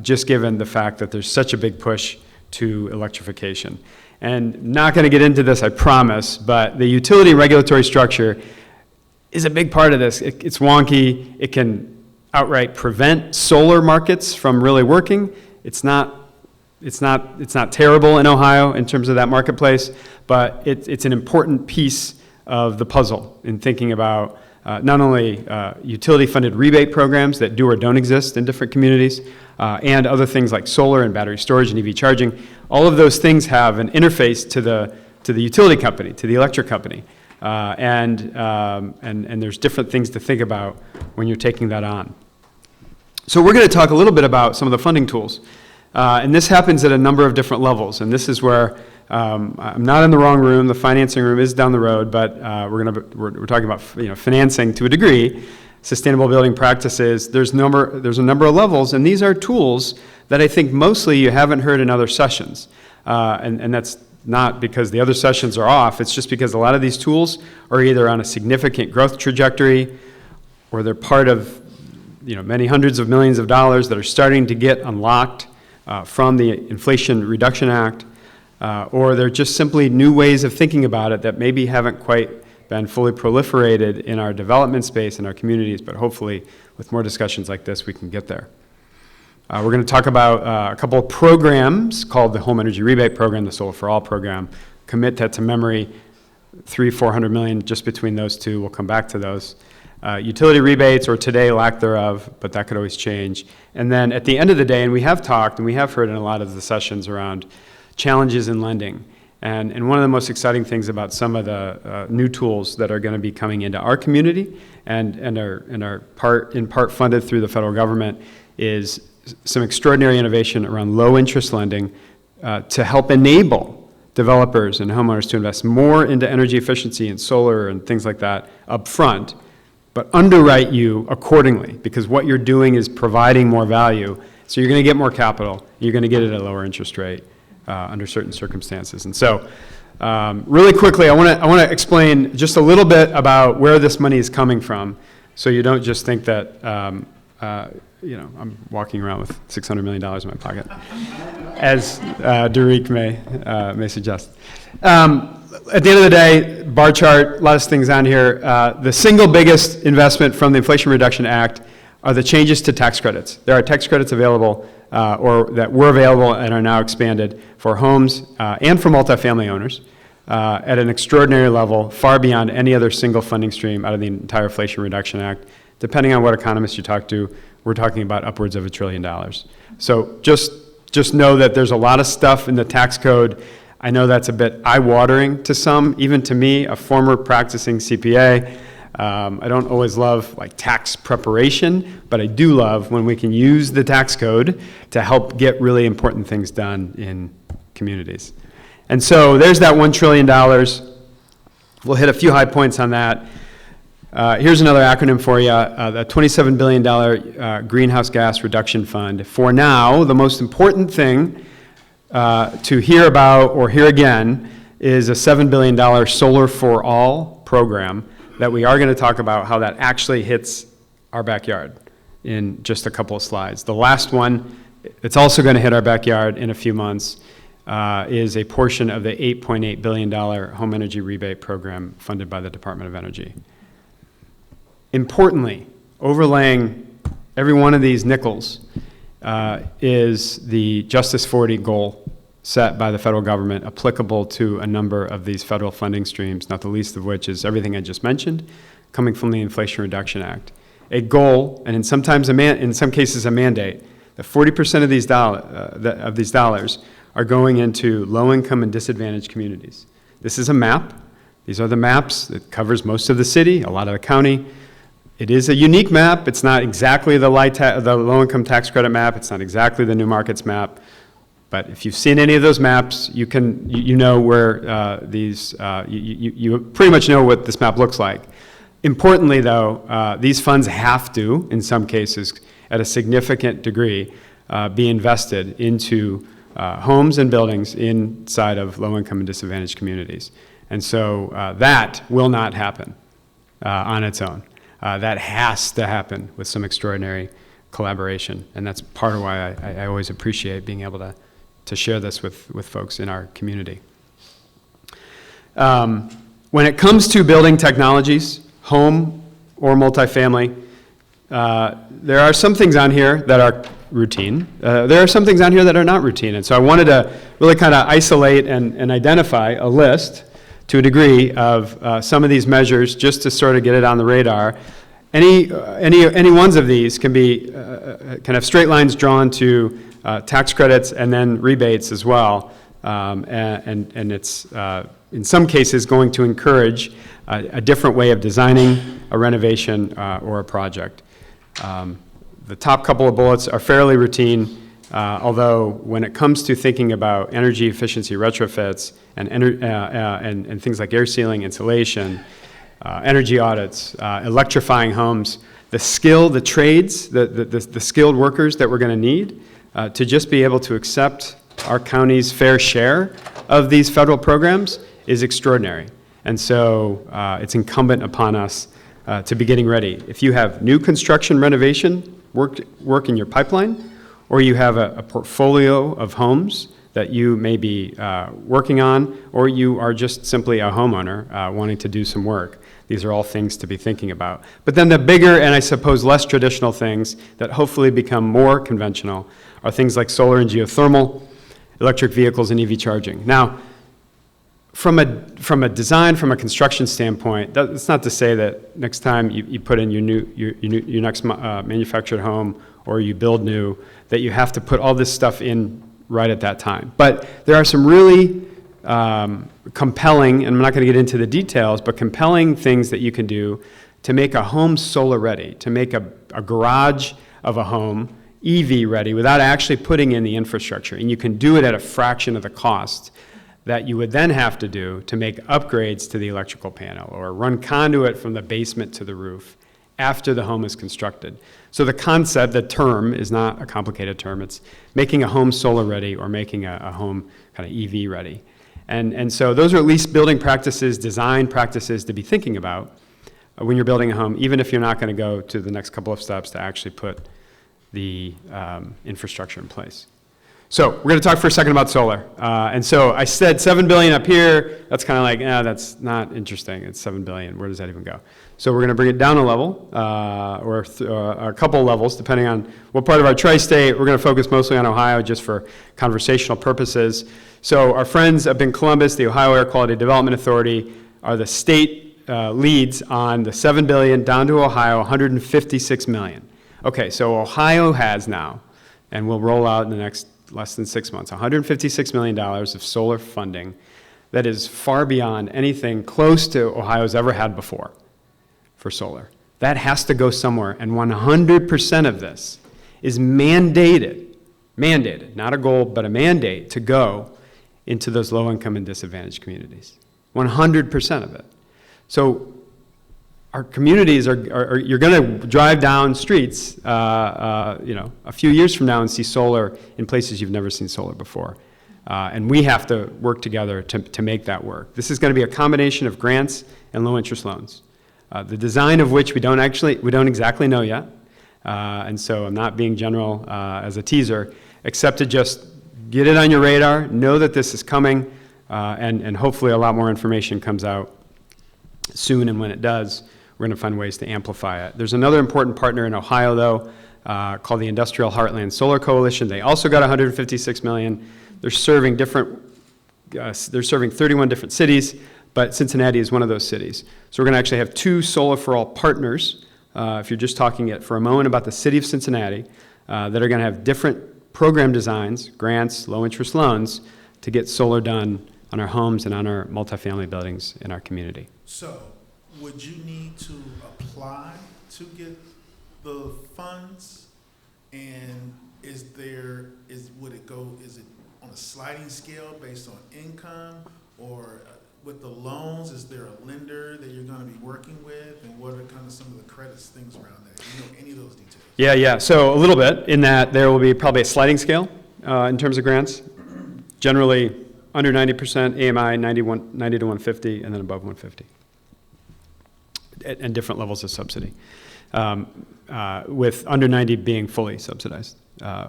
just given the fact that there's such a big push to electrification. And not going to get into this, I promise, but the utility regulatory structure is a big part of this. It's wonky. It can outright prevent solar markets from really working. It's not terrible in Ohio in terms of that marketplace, but it's an important piece of the puzzle in thinking about not only utility-funded rebate programs that do or don't exist in different communities, and other things like solar and battery storage and EV charging. All of those things have an interface to the utility company, to the electric company, and there's different things to think about when you're taking that on. So we're going to talk a little bit about some of the funding tools, and this happens at a number of different levels, and this is where I'm not in the wrong room. The financing room is down the road, but we're talking about financing to a degree, sustainable building practices. There's a number of levels, and these are tools that I think mostly you haven't heard in other sessions, and that's not because the other sessions are off. It's just because a lot of these tools are either on a significant growth trajectory, or they're part of many hundreds of millions of dollars that are starting to get unlocked from the Inflation Reduction Act. Or they're just simply new ways of thinking about it that maybe haven't quite been fully proliferated in our development space, in our communities, but hopefully with more discussions like this, we can get there. We're going to talk about a couple of programs called the Home Energy Rebate Program, the Solar for All program. Commit that to memory, $400 million just between those two. We'll come back to those. Utility rebates, or today lack thereof, but that could always change. And then at the end of the day, and we have talked and we have heard in a lot of the sessions around challenges in lending. And one of the most exciting things about some of the new tools that are going to be coming into our community and are in part funded through the federal government is some extraordinary innovation around low interest lending to help enable developers and homeowners to invest more into energy efficiency and solar and things like that up front, but underwrite you accordingly, because what you're doing is providing more value. So you're going to get more capital. You're going to get it at a lower interest rate under certain circumstances. And so really quickly, I want to explain just a little bit about where this money is coming from, so you don't just think that I'm walking around with $600 million in my pocket, as Derek may suggest. At the end of the day, bar chart, a lot of things on here. The single biggest investment from the Inflation Reduction Act are the changes to tax credits. There are tax credits available or that were available and are now expanded for homes and for multifamily owners at an extraordinary level, far beyond any other single funding stream out of the entire Inflation Reduction Act. Depending on what economist you talk to, we're talking about upwards of $1 trillion. So just know that there's a lot of stuff in the tax code. I know that's a bit eye-watering to some, even to me, a former practicing CPA. I don't always love tax preparation, but I do love when we can use the tax code to help get really important things done in communities. And so there's that $1 trillion. We'll hit a few high points on that. Here's another acronym for you, the $27 billion Greenhouse Gas Reduction Fund. For now, the most important thing to hear about or hear again is a $7 billion Solar for All program that we are going to talk about how that actually hits our backyard in just a couple of slides. The last one, it's also going to hit our backyard in a few months, is a portion of the $8.8 billion home energy rebate program funded by the Department of Energy. Importantly, overlaying every one of these nickels is the Justice 40 goal set by the federal government applicable to a number of these federal funding streams, not the least of which is everything I just mentioned, coming from the Inflation Reduction Act. A goal, and in some cases a mandate, that 40% of these dollars are going into low-income and disadvantaged communities. This is a map. These are the maps that covers most of the city, a lot of the county. It is a unique map. It's not exactly the low-income tax credit map. It's not exactly the New Markets map. But if you've seen any of those maps, you know where you pretty much know what this map looks like. Importantly, though, these funds have to, in some cases, at a significant degree, be invested into homes and buildings inside of low-income and disadvantaged communities. And so that will not happen on its own. That has to happen with some extraordinary collaboration, and that's part of why I always appreciate being able to share this with folks in our community. When it comes to building technologies, home or multifamily, there are some things on here that are routine. There are some things on here that are not routine, and so I wanted to really kind of isolate and identify a list to a degree of some of these measures just to sort of get it on the radar. Any ones of these can be can have straight lines drawn to tax credits and then rebates as well, and it's in some cases going to encourage a different way of designing a renovation or a project. The top couple of bullets are fairly routine, although when it comes to thinking about energy efficiency retrofits and things like air sealing, insulation, energy audits, electrifying homes, the trades, the skilled workers that we're going to need to just be able to accept our county's fair share of these federal programs is extraordinary. And so it's incumbent upon us to be getting ready. If you have new construction renovation work in your pipeline, or you have a portfolio of homes that you may be working on, or you are just simply a homeowner wanting to do some work, these are all things to be thinking about. But then the bigger and I suppose less traditional things that hopefully become more conventional are things like solar and geothermal, electric vehicles, and EV charging. Now, from a design, from a construction standpoint, that's not to say that next time you put in your next manufactured home or you build new, that you have to put all this stuff in right at that time. But there are some really compelling, and I'm not going to get into the details, but compelling things that you can do to make a home solar ready, to make a garage of a home EV ready without actually putting in the infrastructure. And you can do it at a fraction of the cost that you would then have to do to make upgrades to the electrical panel or run conduit from the basement to the roof after the home is constructed. So the concept, the term, is not a complicated term. It's making a home solar ready or making a home kind of EV ready. And so those are at least building practices, design practices to be thinking about when you're building a home, even if you're not going to go to the next couple of steps to actually put the infrastructure in place. So we're going to talk for a second about solar. And so I said $7 billion up here. That's kind of like, that's not interesting. It's $7 billion. Where does that even go? So we're going to bring it down a level, or a couple levels, depending on what part of our tri-state. We're going to focus mostly on Ohio just for conversational purposes. So our friends up in Columbus, the Ohio Air Quality Development Authority, are the state leads on the $7 billion down to Ohio, $156 million. Okay, so Ohio has now, and will roll out in the next less than 6 months, $156 million of solar funding that is far beyond anything close to Ohio's ever had before for solar. That has to go somewhere, and 100% of this is mandated, not a goal, but a mandate to go into those low-income and disadvantaged communities. 100% of it. So our communities are you're going to drive down streets, a few years from now and see solar in places you've never seen solar before. And we have to work together to make that work. This is going to be a combination of grants and low-interest loans, the design of which we don't exactly know yet. And so I'm not being general as a teaser, except to just get it on your radar, know that this is coming, and hopefully a lot more information comes out soon, and when it does, we're going to find ways to amplify it. There's another important partner in Ohio, though, called the Industrial Heartland Solar Coalition. They also got $156 million. They're serving 31 different cities, but Cincinnati is one of those cities. So we're going to actually have 2 Solar for All partners, if you're just talking it for a moment about the city of Cincinnati, that are going to have different program designs, grants, low-interest loans, to get solar done on our homes and on our multifamily buildings in our community. So, would you need to apply to get the funds? And is it on a sliding scale based on income? Or with the loans, is there a lender that you're gonna be working with? And what are kind of some of the credits, things around that? Do you know any of those details? Yeah. So a little bit in that there will be probably a sliding scale in terms of grants. Generally under 90%, AMI 90 to 150, and then above 150. And different levels of subsidy. With under 90 being fully subsidized,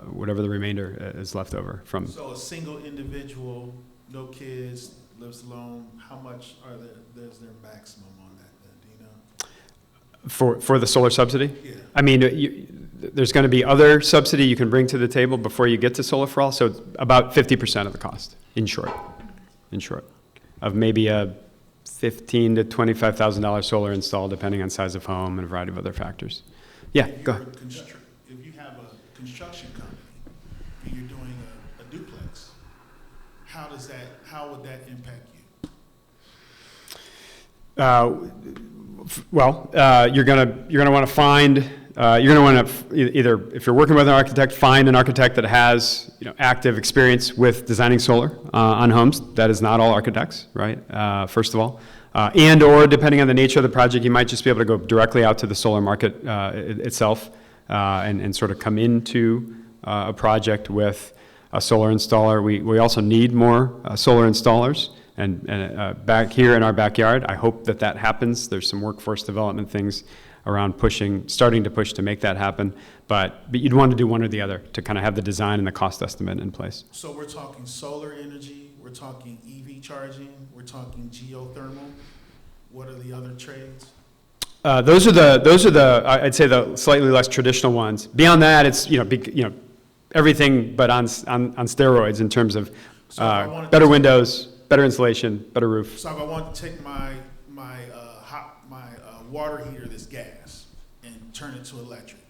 whatever the remainder is left over from. So a single individual, no kids, lives alone, how much there's their maximum on that then, do you know? For the solar subsidy? Yeah. I mean, there's going to be other subsidy you can bring to the table before you get to solar for all, so it's about 50% of the cost, in short, of maybe a $15,000 to $25,000 solar install, depending on size of home and a variety of other factors. Yeah, go ahead. If you have a construction company and you're doing a duplex, how would that impact you? You're gonna want to find. You're going to want to either, if you're working with an architect, find an architect that has active experience with designing solar on homes. That is not all architects, right? First of all, and or depending on the nature of the project, you might just be able to go directly out to the solar market itself and sort of come into a project with a solar installer. We also need more solar installers. And back here in our backyard, I hope that happens. There's some workforce development things around starting to push to make that happen. But you'd want to do one or the other to kind of have the design and the cost estimate in place. So we're talking solar energy, we're talking EV charging, we're talking geothermal. What are the other trades? Those are the I'd say the slightly less traditional ones. Beyond that, it's everything but on steroids in terms of better windows, better insulation, better roof. So if I want to take my water heater that's gas and turn it to electric,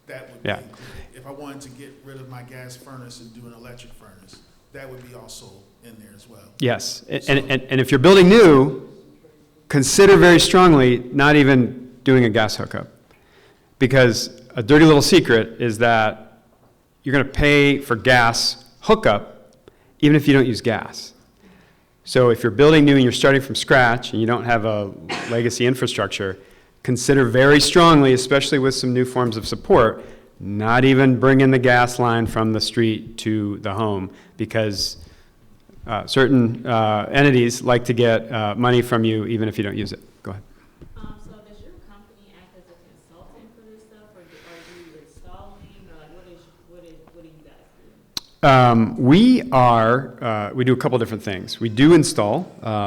that would be included. If I wanted to get rid of my gas furnace and do an electric furnace, that would be also in there as well. Yes, and if you're building new, consider very strongly not even doing a gas hookup, because a dirty little secret is that you're going to pay for gas hookup even if you don't use gas. So if you're building new and you're starting from scratch and you don't have a legacy infrastructure, consider very strongly, especially with some new forms of support, not even bringing the gas line from the street to the home, because certain entities like to get money from you even if you don't use it. Go ahead. So does your company act as a consultant for this stuff, or are you installing, or like what do you guys do? We do a couple different things. We do install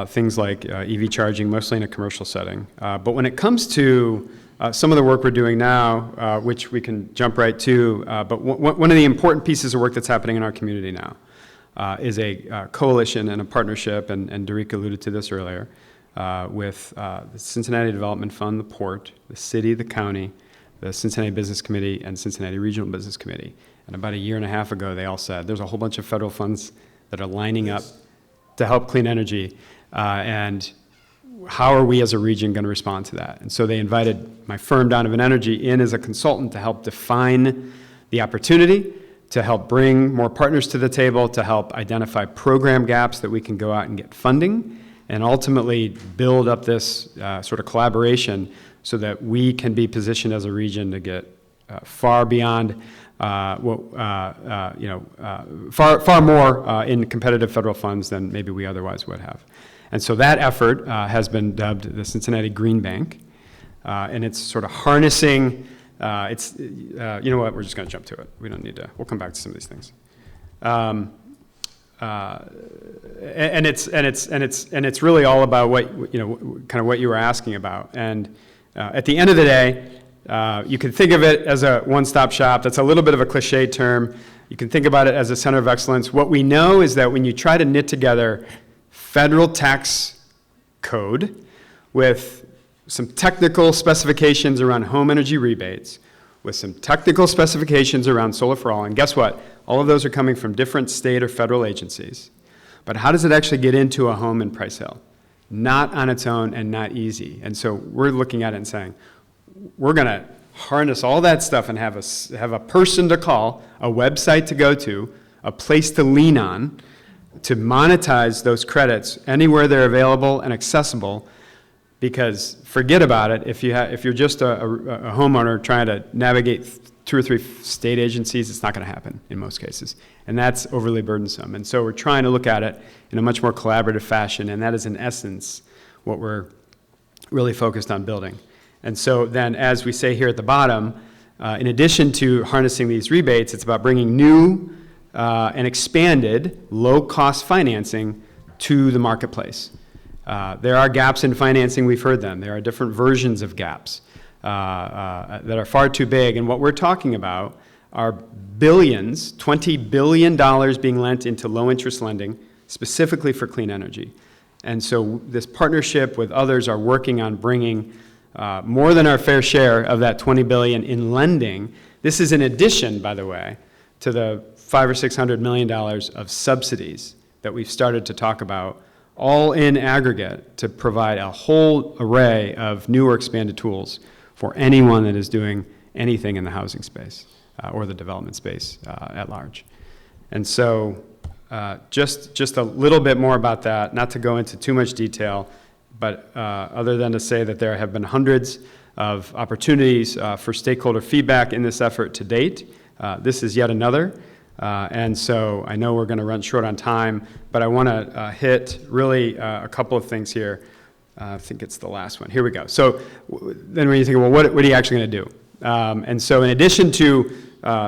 things like EV charging, mostly in a commercial setting. But when it comes to some of the work we're doing now, which we can jump right to, but one of the important pieces of work that's happening in our community now is a coalition and a partnership, and Derek alluded to this earlier, with the Cincinnati Development Fund, the Port, the city, the county, the Cincinnati Business Committee, and Cincinnati Regional Business Committee. And about a year and a half ago, they all said, there's a whole bunch of federal funds that are lining up to help clean energy, and how are we as a region going to respond to that? And so they invited my firm, Donovan Energy, in as a consultant to help define the opportunity, to help bring more partners to the table, to help identify program gaps that we can go out and get funding, and ultimately build up this sort of collaboration so that we can be positioned as a region to get far beyond far more in competitive federal funds than maybe we otherwise would have. And so that effort has been dubbed the Cincinnati Green Bank, and it's sort of harnessing. You know what? We're just going to jump to it. We don't need to. We'll come back to some of these things. And it's really all about what kind of what you were asking about. And at the end of the day, you can think of it as a one-stop shop. That's a little bit of a cliche term. You can think about it as a center of excellence. What we know is that when you try to knit together federal tax code with some technical specifications around home energy rebates, with some technical specifications around solar for all, and guess what? All of those are coming from different state or federal agencies. But how does it actually get into a home in Price Hill? Not on its own and not easy. And so we're looking at it and saying, we're going to harness all that stuff and have a person to call, a website to go to, a place to lean on, to monetize those credits anywhere they're available and accessible. Because forget about it, if you're just a homeowner trying to navigate 2 or 3 state agencies, it's not going to happen in most cases. And that's overly burdensome. And so we're trying to look at it in a much more collaborative fashion, and that is in essence what we're really focused on building. And so then, as we say here at the bottom, in addition to harnessing these rebates, it's about bringing new and expanded low-cost financing to the marketplace. There are gaps in financing, we've heard them. There are different versions of gaps that are far too big. And what we're talking about are billions, $20 billion being lent into low-interest lending, specifically for clean energy. And so this partnership with others are working on bringing more than our fair share of that $20 billion in lending. This is in addition, by the way, to the $500 or $600 million of subsidies that we've started to talk about, all in aggregate to provide a whole array of new or expanded tools for anyone that is doing anything in the housing space or the development space at large. And so just a little bit more about that, not to go into too much detail, but other than to say that there have been hundreds of opportunities for stakeholder feedback in this effort to date. This is yet another. And so I know we're going to run short on time, but I want to hit really a couple of things here. I think it's the last one. Here we go. So then when you think, well, what are you actually going to do? And so in addition to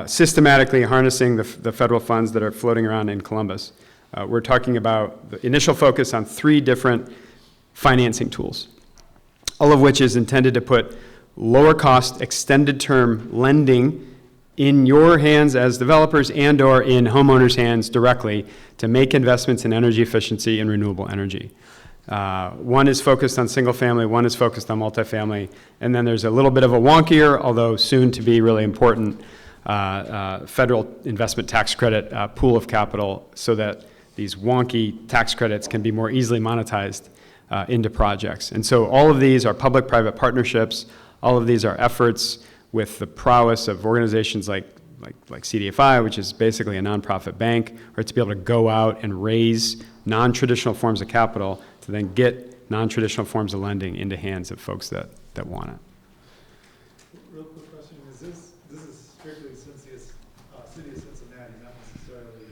systematically harnessing the federal funds that are floating around in Columbus, we're talking about the initial focus on 3 different financing tools, all of which is intended to put lower cost, extended term lending in your hands as developers and or in homeowners' hands directly to make investments in energy efficiency and renewable energy. One is focused on single family, one is focused on multifamily, and then there's a little bit of a wonkier, although soon to be really important, federal investment tax credit pool of capital so that these wonky tax credits can be more easily monetized into projects. And so all of these are public-private partnerships. All of these are efforts with the prowess of organizations like CDFI, which is basically a nonprofit bank, or to be able to go out and raise non-traditional forms of capital to then get non-traditional forms of lending into hands of folks that want it. Real quick question, this is strictly Cincy, city of Cincinnati, not necessarily,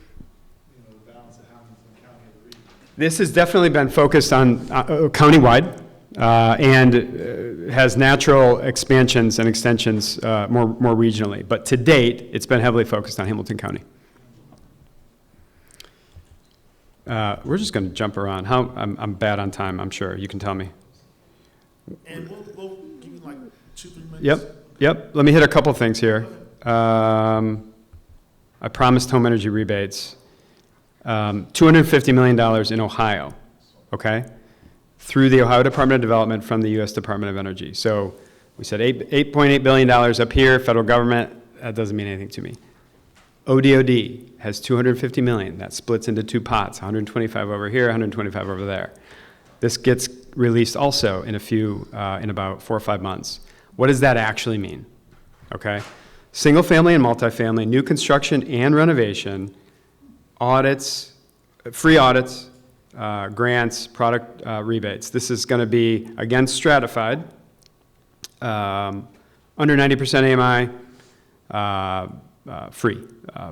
the balance of Hamilton County or the region. This has definitely been focused on countywide and has natural expansions and extensions more regionally. But to date, it's been heavily focused on Hamilton County. We're just going to jump around. I'm bad on time, I'm sure. You can tell me. And we'll give you like 2-3 minutes. Yep. Let me hit a couple things here. I promised home energy rebates. $250 million in Ohio, okay, through the Ohio Department of Development from the U.S. Department of Energy. So we said $8.8 billion up here, federal government. That doesn't mean anything to me. ODOD has $250 million. That splits into 2 pots, 125 over here, 125 over there. This gets released also in about 4 or 5 months. What does that actually mean? Okay, single family and multifamily, new construction and renovation, audits, free audits, grants, product rebates. This is going to be, again, stratified, under 90% AMI, free,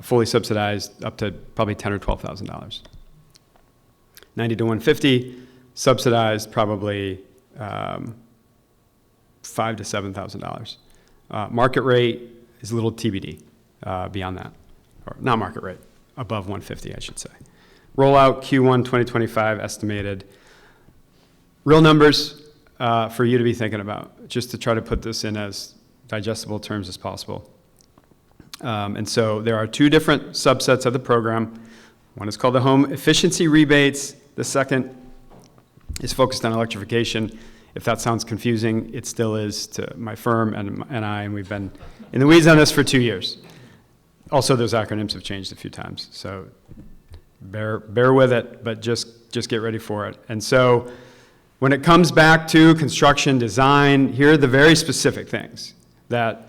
fully subsidized up to probably $10,000 or $12,000. 90 to 150, subsidized probably $5,000 to $7,000. Market rate is a little TBD beyond that, or not market rate, above 150, I should say. Rollout Q1 2025 estimated. Real numbers for you to be thinking about, just to try to put this in as digestible terms as possible. And so there are two different subsets of the program. One is called the home efficiency rebates. The second is focused on electrification. If that sounds confusing, it still is to my firm and I, and we've been in the weeds on this for 2 years. Also, those acronyms have changed a few times, so bear with it, but just get ready for it. And so when it comes back to construction design, here are the very specific things that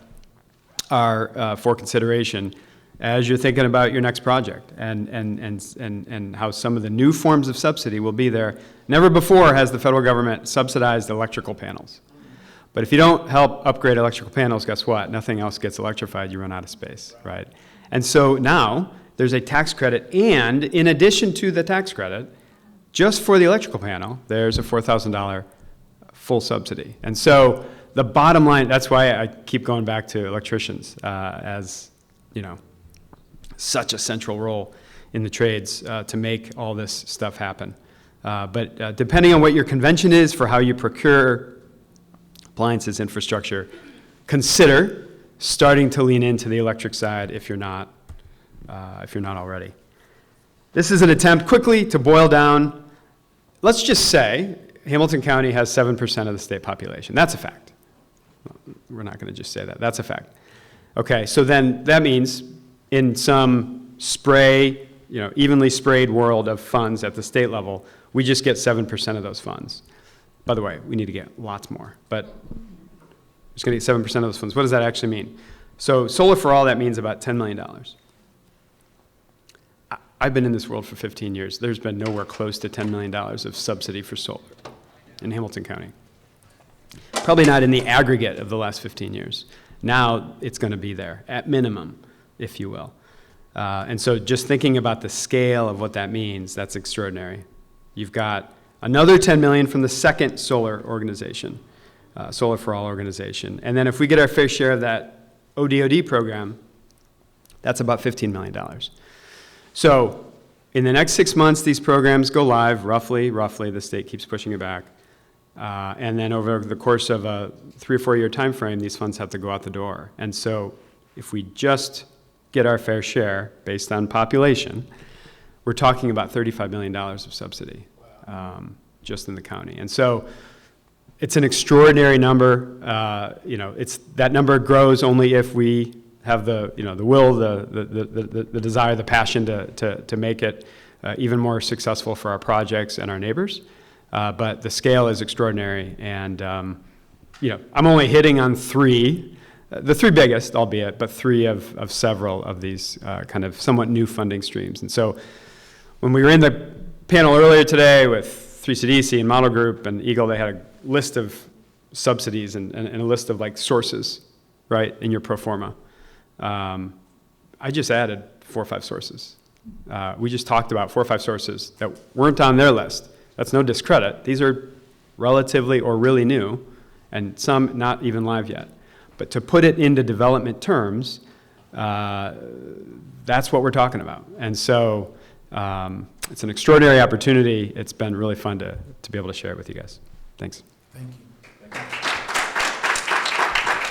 are for consideration as you're thinking about your next project and how some of the new forms of subsidy will be there. Never before has the federal government subsidized electrical panels. But if you don't help upgrade electrical panels, guess what? Nothing else gets electrified, you run out of space, right? And so now there's a tax credit, and in addition to the tax credit, just for the electrical panel, there's a $4,000 full subsidy. And so the bottom line, that's why I keep going back to electricians as, you know, such a central role in the trades to make all this stuff happen. But depending on what your convention is for how you procure appliances infrastructure, consider starting to lean into the electric side if you're not already. This is an attempt quickly to boil down. Let's just say Hamilton County has 7% of the state population. That's a fact. We're not going to just say that. That's a fact. Okay, so then that means in some spray, you know, evenly sprayed world of funds at the state level, we just get 7% of those funds. By the way, we need to get lots more, but we're just going to get 7% of those funds. What does that actually mean? So Solar for All, that means about $10 million. I've been in this world for 15 years. There's been nowhere close to $10 million of subsidy for solar in Hamilton County. Probably not in the aggregate of the last 15 years. Now it's going to be there, at minimum, if you will. And so just thinking about the scale of what that means, that's extraordinary. You've got another $10 million from the second solar organization, Solar for All organization. And then if we get our fair share of that ODOD program, that's about $15 million. So in the next 6 months, these programs go live, roughly, the state keeps pushing it back. And then over the course of a 3 or 4 year time frame, these funds have to go out the door. And so if we just get our fair share based on population, we're talking about $35 million of subsidy just in the county. And so it's an extraordinary number. You know, that number grows only if we have the will, the desire, the passion to make it even more successful for our projects and our neighbors. But the scale is extraordinary, and you know, I'm only hitting on three, the three biggest, albeit, but three of several of these kind of somewhat new funding streams. And so when we were in the panel earlier today with 3CDC and Model Group and Eagle, they had a list of subsidies and a list of like sources, right, in your pro forma. I just added 4 or 5 sources. We just talked about 4 or 5 sources that weren't on their list. That's no discredit. These are relatively or really new, and some not even live yet. But to put it into development terms, that's what we're talking about. And so it's an extraordinary opportunity. It's been really fun to be able to share it with you guys. Thanks. Thank you.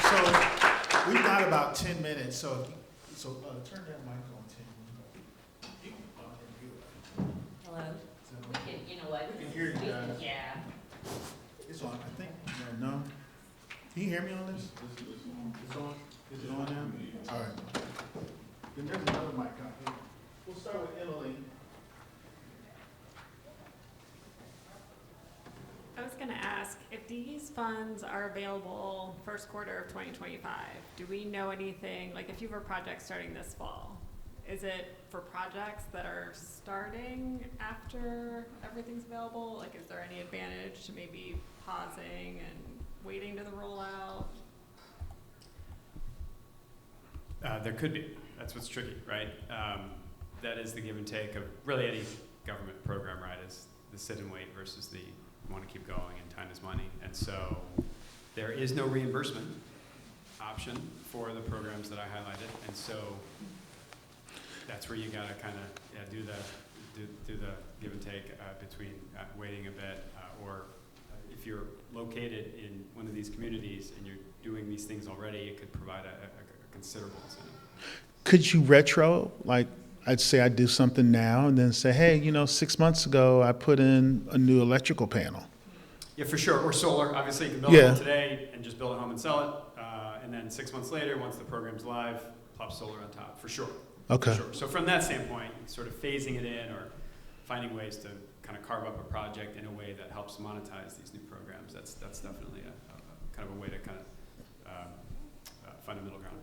So we've got about 10 minutes, so turn that mic on, Tim. Hello? We can, you know what? We can hear you guys. Yeah. It's on, I think. No? Can you hear me on this? It's on? Is it on now? All right. Then there's another mic out here. We'll start with Emily. I was gonna ask, if these funds are available first quarter of 2025, do we know anything, like if you have a project starting this fall, is it for projects that are starting after everything's available? Like, is there any advantage to maybe pausing and waiting to the rollout? There could be. That's what's tricky, right? That is the give and take of really any government program, right? Is the sit and wait versus the want to keep going, and time is money. And so there is no reimbursement option for the programs that I highlighted. And so that's where you got to kind of do the give and take between waiting a bit or if you're located in one of these communities and you're doing these things already, it could provide a considerable incentive. Could you retro, like, I'd say I do something now and then say, hey, 6 months ago, I put in a new electrical panel. Yeah, for sure. Or solar. Obviously, you can build a home today and just build a home and sell it. And then 6 months later, once the program's live, plop solar on top, for sure. Okay. For sure. So from that standpoint, sort of phasing it in or finding ways to kind of carve up a project in a way that helps monetize these new programs, that's definitely a kind of a way to kind of find a middle ground.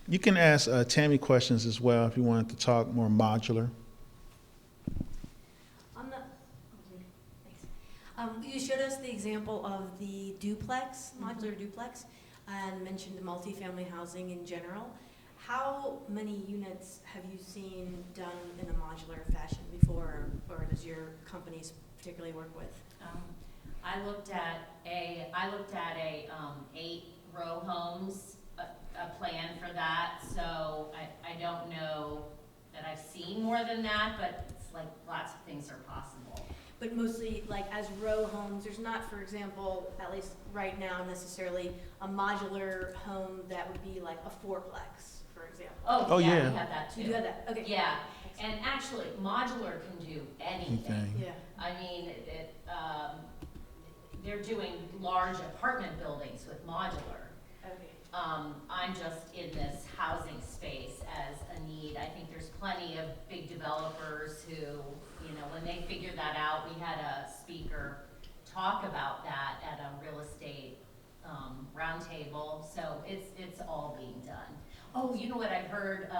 You can ask Tammy questions as well if you wanted to talk more modular. You showed us the example of the duplex, modular duplex, and mentioned the multifamily housing in general. How many units have you seen done in a modular fashion before, or does your company particularly work with? I looked at a 8-row homes, a plan for that. So I don't know that I've seen more than that, but it's like lots of things are possible. But mostly like as row homes, there's not, for example, at least right now necessarily, a modular home that would be like a fourplex, for example. Oh yeah, yeah. we have that too. You do have that, okay. Yeah, and actually, modular can do anything. Yeah. I mean, they're doing large apartment buildings with modular. Okay. I'm just in this housing space as a need. I think there's plenty of big developers who, when they figure that out, we had a speaker talk about that at a real estate roundtable. So it's all being done. Oh, you know what I heard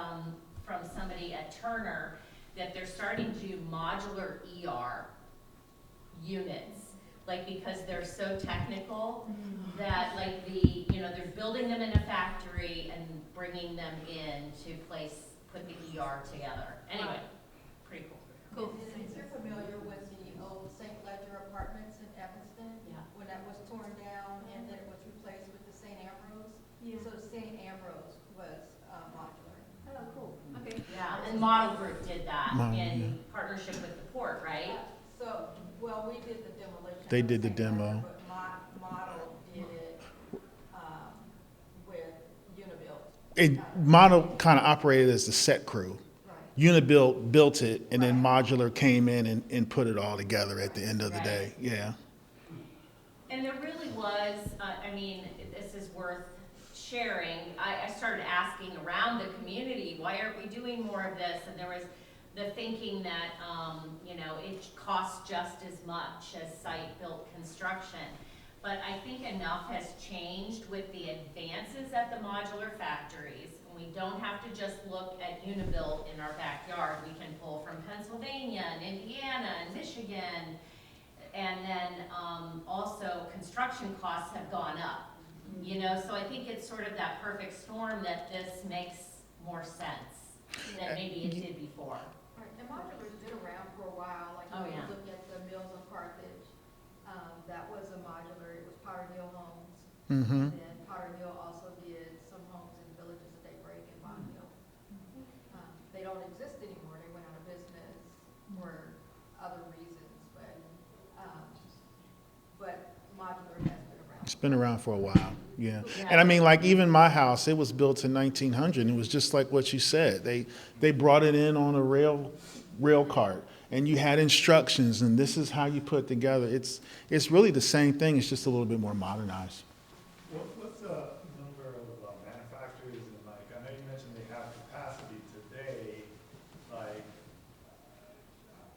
from somebody at Turner, that they're starting to do modular ER units. Like, because they're so technical that like they're building them in a factory and bringing them in to put the ER together. Anyway, pretty cool. Cool. If you're familiar with the old St. Ledger apartments in Evanston, Yeah. when that was torn down and then it was replaced with the St. Ambrose. Yeah. So St. Ambrose was modular. Oh, cool. Okay. Yeah, and Model Group did that Model, in partnership with the port, right? So, well, we did the demolition. They of did the St. Ledger, demo. But Model did it with Unibuilt. Model kind of operated as the set crew. Right. Unibuilt built it, and then modular came in and put it all together at the end of the day. Yeah. And there really was, this is worth sharing. I started asking around the community, why aren't we doing more of this? And there was the thinking that, it costs just as much as site-built construction. But I think enough has changed with the advances at the modular factories. And we don't have to just look at Unibuilt in our backyard. We can pull from Pennsylvania and Indiana and Michigan. And then also construction costs have gone up. So I think it's sort of that perfect storm that this makes more sense than maybe it did before. Right, and modular's been around for a while, like Oh, if you yeah. look at the Mills of Carthage, that was a modular, it was Potter Mill Homes. Mm-hmm. And then Potter Mill also did some homes in villages of Daybreak and Bond Hill. They don't exist anymore, they went out of business for other reasons, but modular has been around. It's been around for a while. Yeah. And I mean, like even my house, it was built in 1900. It was just like what you said. They brought it in on a rail cart, and you had instructions, and this is how you put together. It's really the same thing. It's just a little bit more modernized. What's the number of manufacturers and I know you mentioned they have capacity today,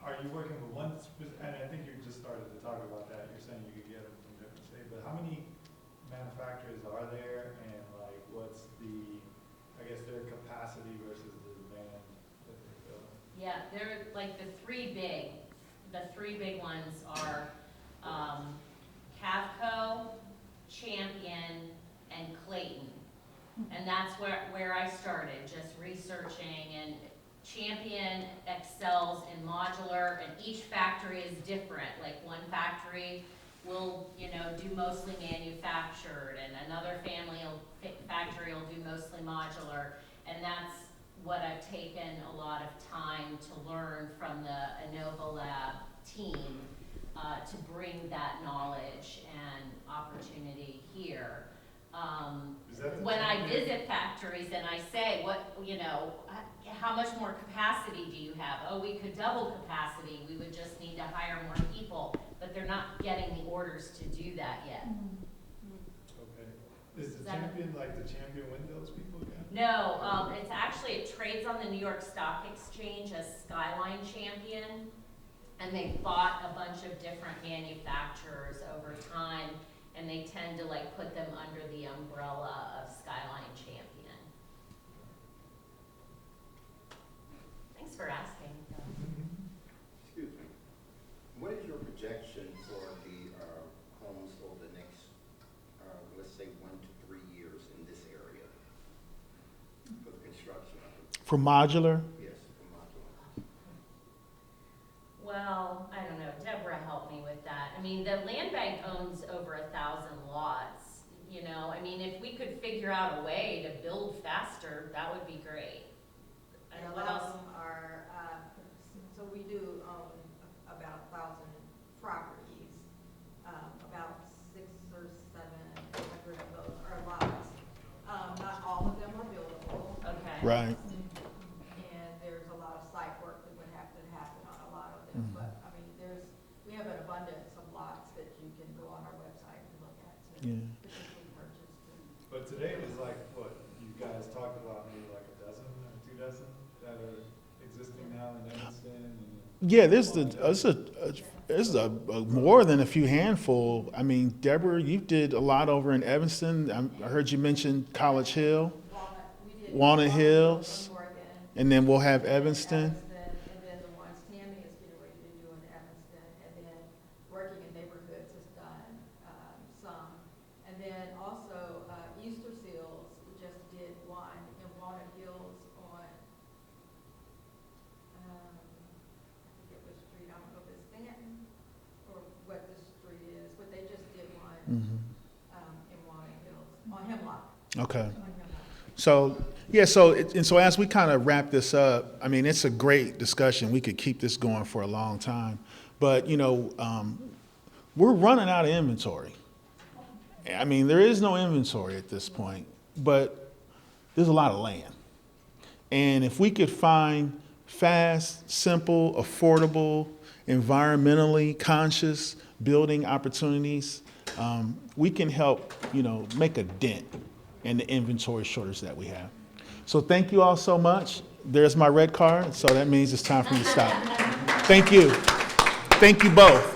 are you working with one, and I think you just started to talk about that, you're saying you could get them from different states, but how many manufacturers are there, and what's their capacity versus the demand that they're filling? Yeah, they're like the three big ones are Cavco, Champion, and Clayton. And that's where I started, just researching, and Champion excels in modular, and each factory is different. Like one factory will, do mostly manufactured, and another factory will do mostly modular. And that's what I've taken a lot of time to learn from the Innova Lab team, to bring that knowledge and opportunity here. Is that the When I Champion? visit factories and I say, how much more capacity do you have? Oh, we could double capacity, we would just need to hire more people, but they're not getting the orders to do that yet. Okay. Is the Is that- Champion like the Champion Windows people again? No, it trades on the New York Stock Exchange as Skyline Champion, and they bought a bunch of different manufacturers over time, and they tend to put them under the umbrella of Skyline Champion. Thanks for asking. Excuse me. What is your projection for the homes over the next, let's say, 1 to 3 years in this area for the construction of it? For modular, Yes, for modular. Well, I don't know, Deborah helped me with that. I mean, the land bank owns over 1,000 lots, if we could figure out a way to build faster, that would be great. And And a what lot else? of them are, so we do own about 1,000 properties. About 600 or 700 of those are lots. Not all of them are buildable. Okay. right? And there's a lot of site work that would have to happen on a lot of them. But, we have an abundance of lots that you can go on our website and look at to Yeah. potentially purchase. But today was like, what, you guys talked about maybe like a dozen or 2 dozen that are existing now in Evanston and. Yeah, there's a more than a few handful. I mean, Deborah, you did a lot over in Evanston. I heard you mention College Hill, We did Walnut Hills, in Oregon, and then we'll have Evanston. and then the ones Tammy is getting ready to do in Evanston, and then working in neighborhoods has done, some. And then also, Easter Seals just did one in Walnut Hills on, I forget which street, I don't know if it's Stanton or what the street is, but they just did one, in Walnut Hills, on Hemlock. Okay. On Hemlock. So, yeah, so as we kind of wrap this up, I mean, it's a great discussion. We could keep this going for a long time. But, we're running out of inventory. I mean, there is no inventory at this point, but there's a lot of land. And if we could find fast, simple, affordable, environmentally conscious building opportunities, we can help, make a dent in the inventory shortage that we have. So thank you all so much. There's my red card, so that means it's time for me to stop. Thank you. Thank you both.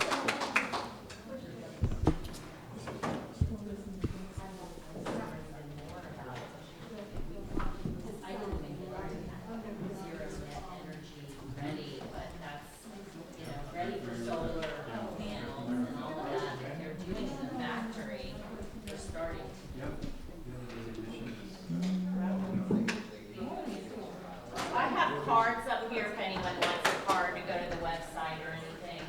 I don't think that I have zero net energy ready, but that's, ready for solar panels and all of that they're doing in the factory. They're starting to do. I have cards up here if anyone wants a card to go to the website or anything.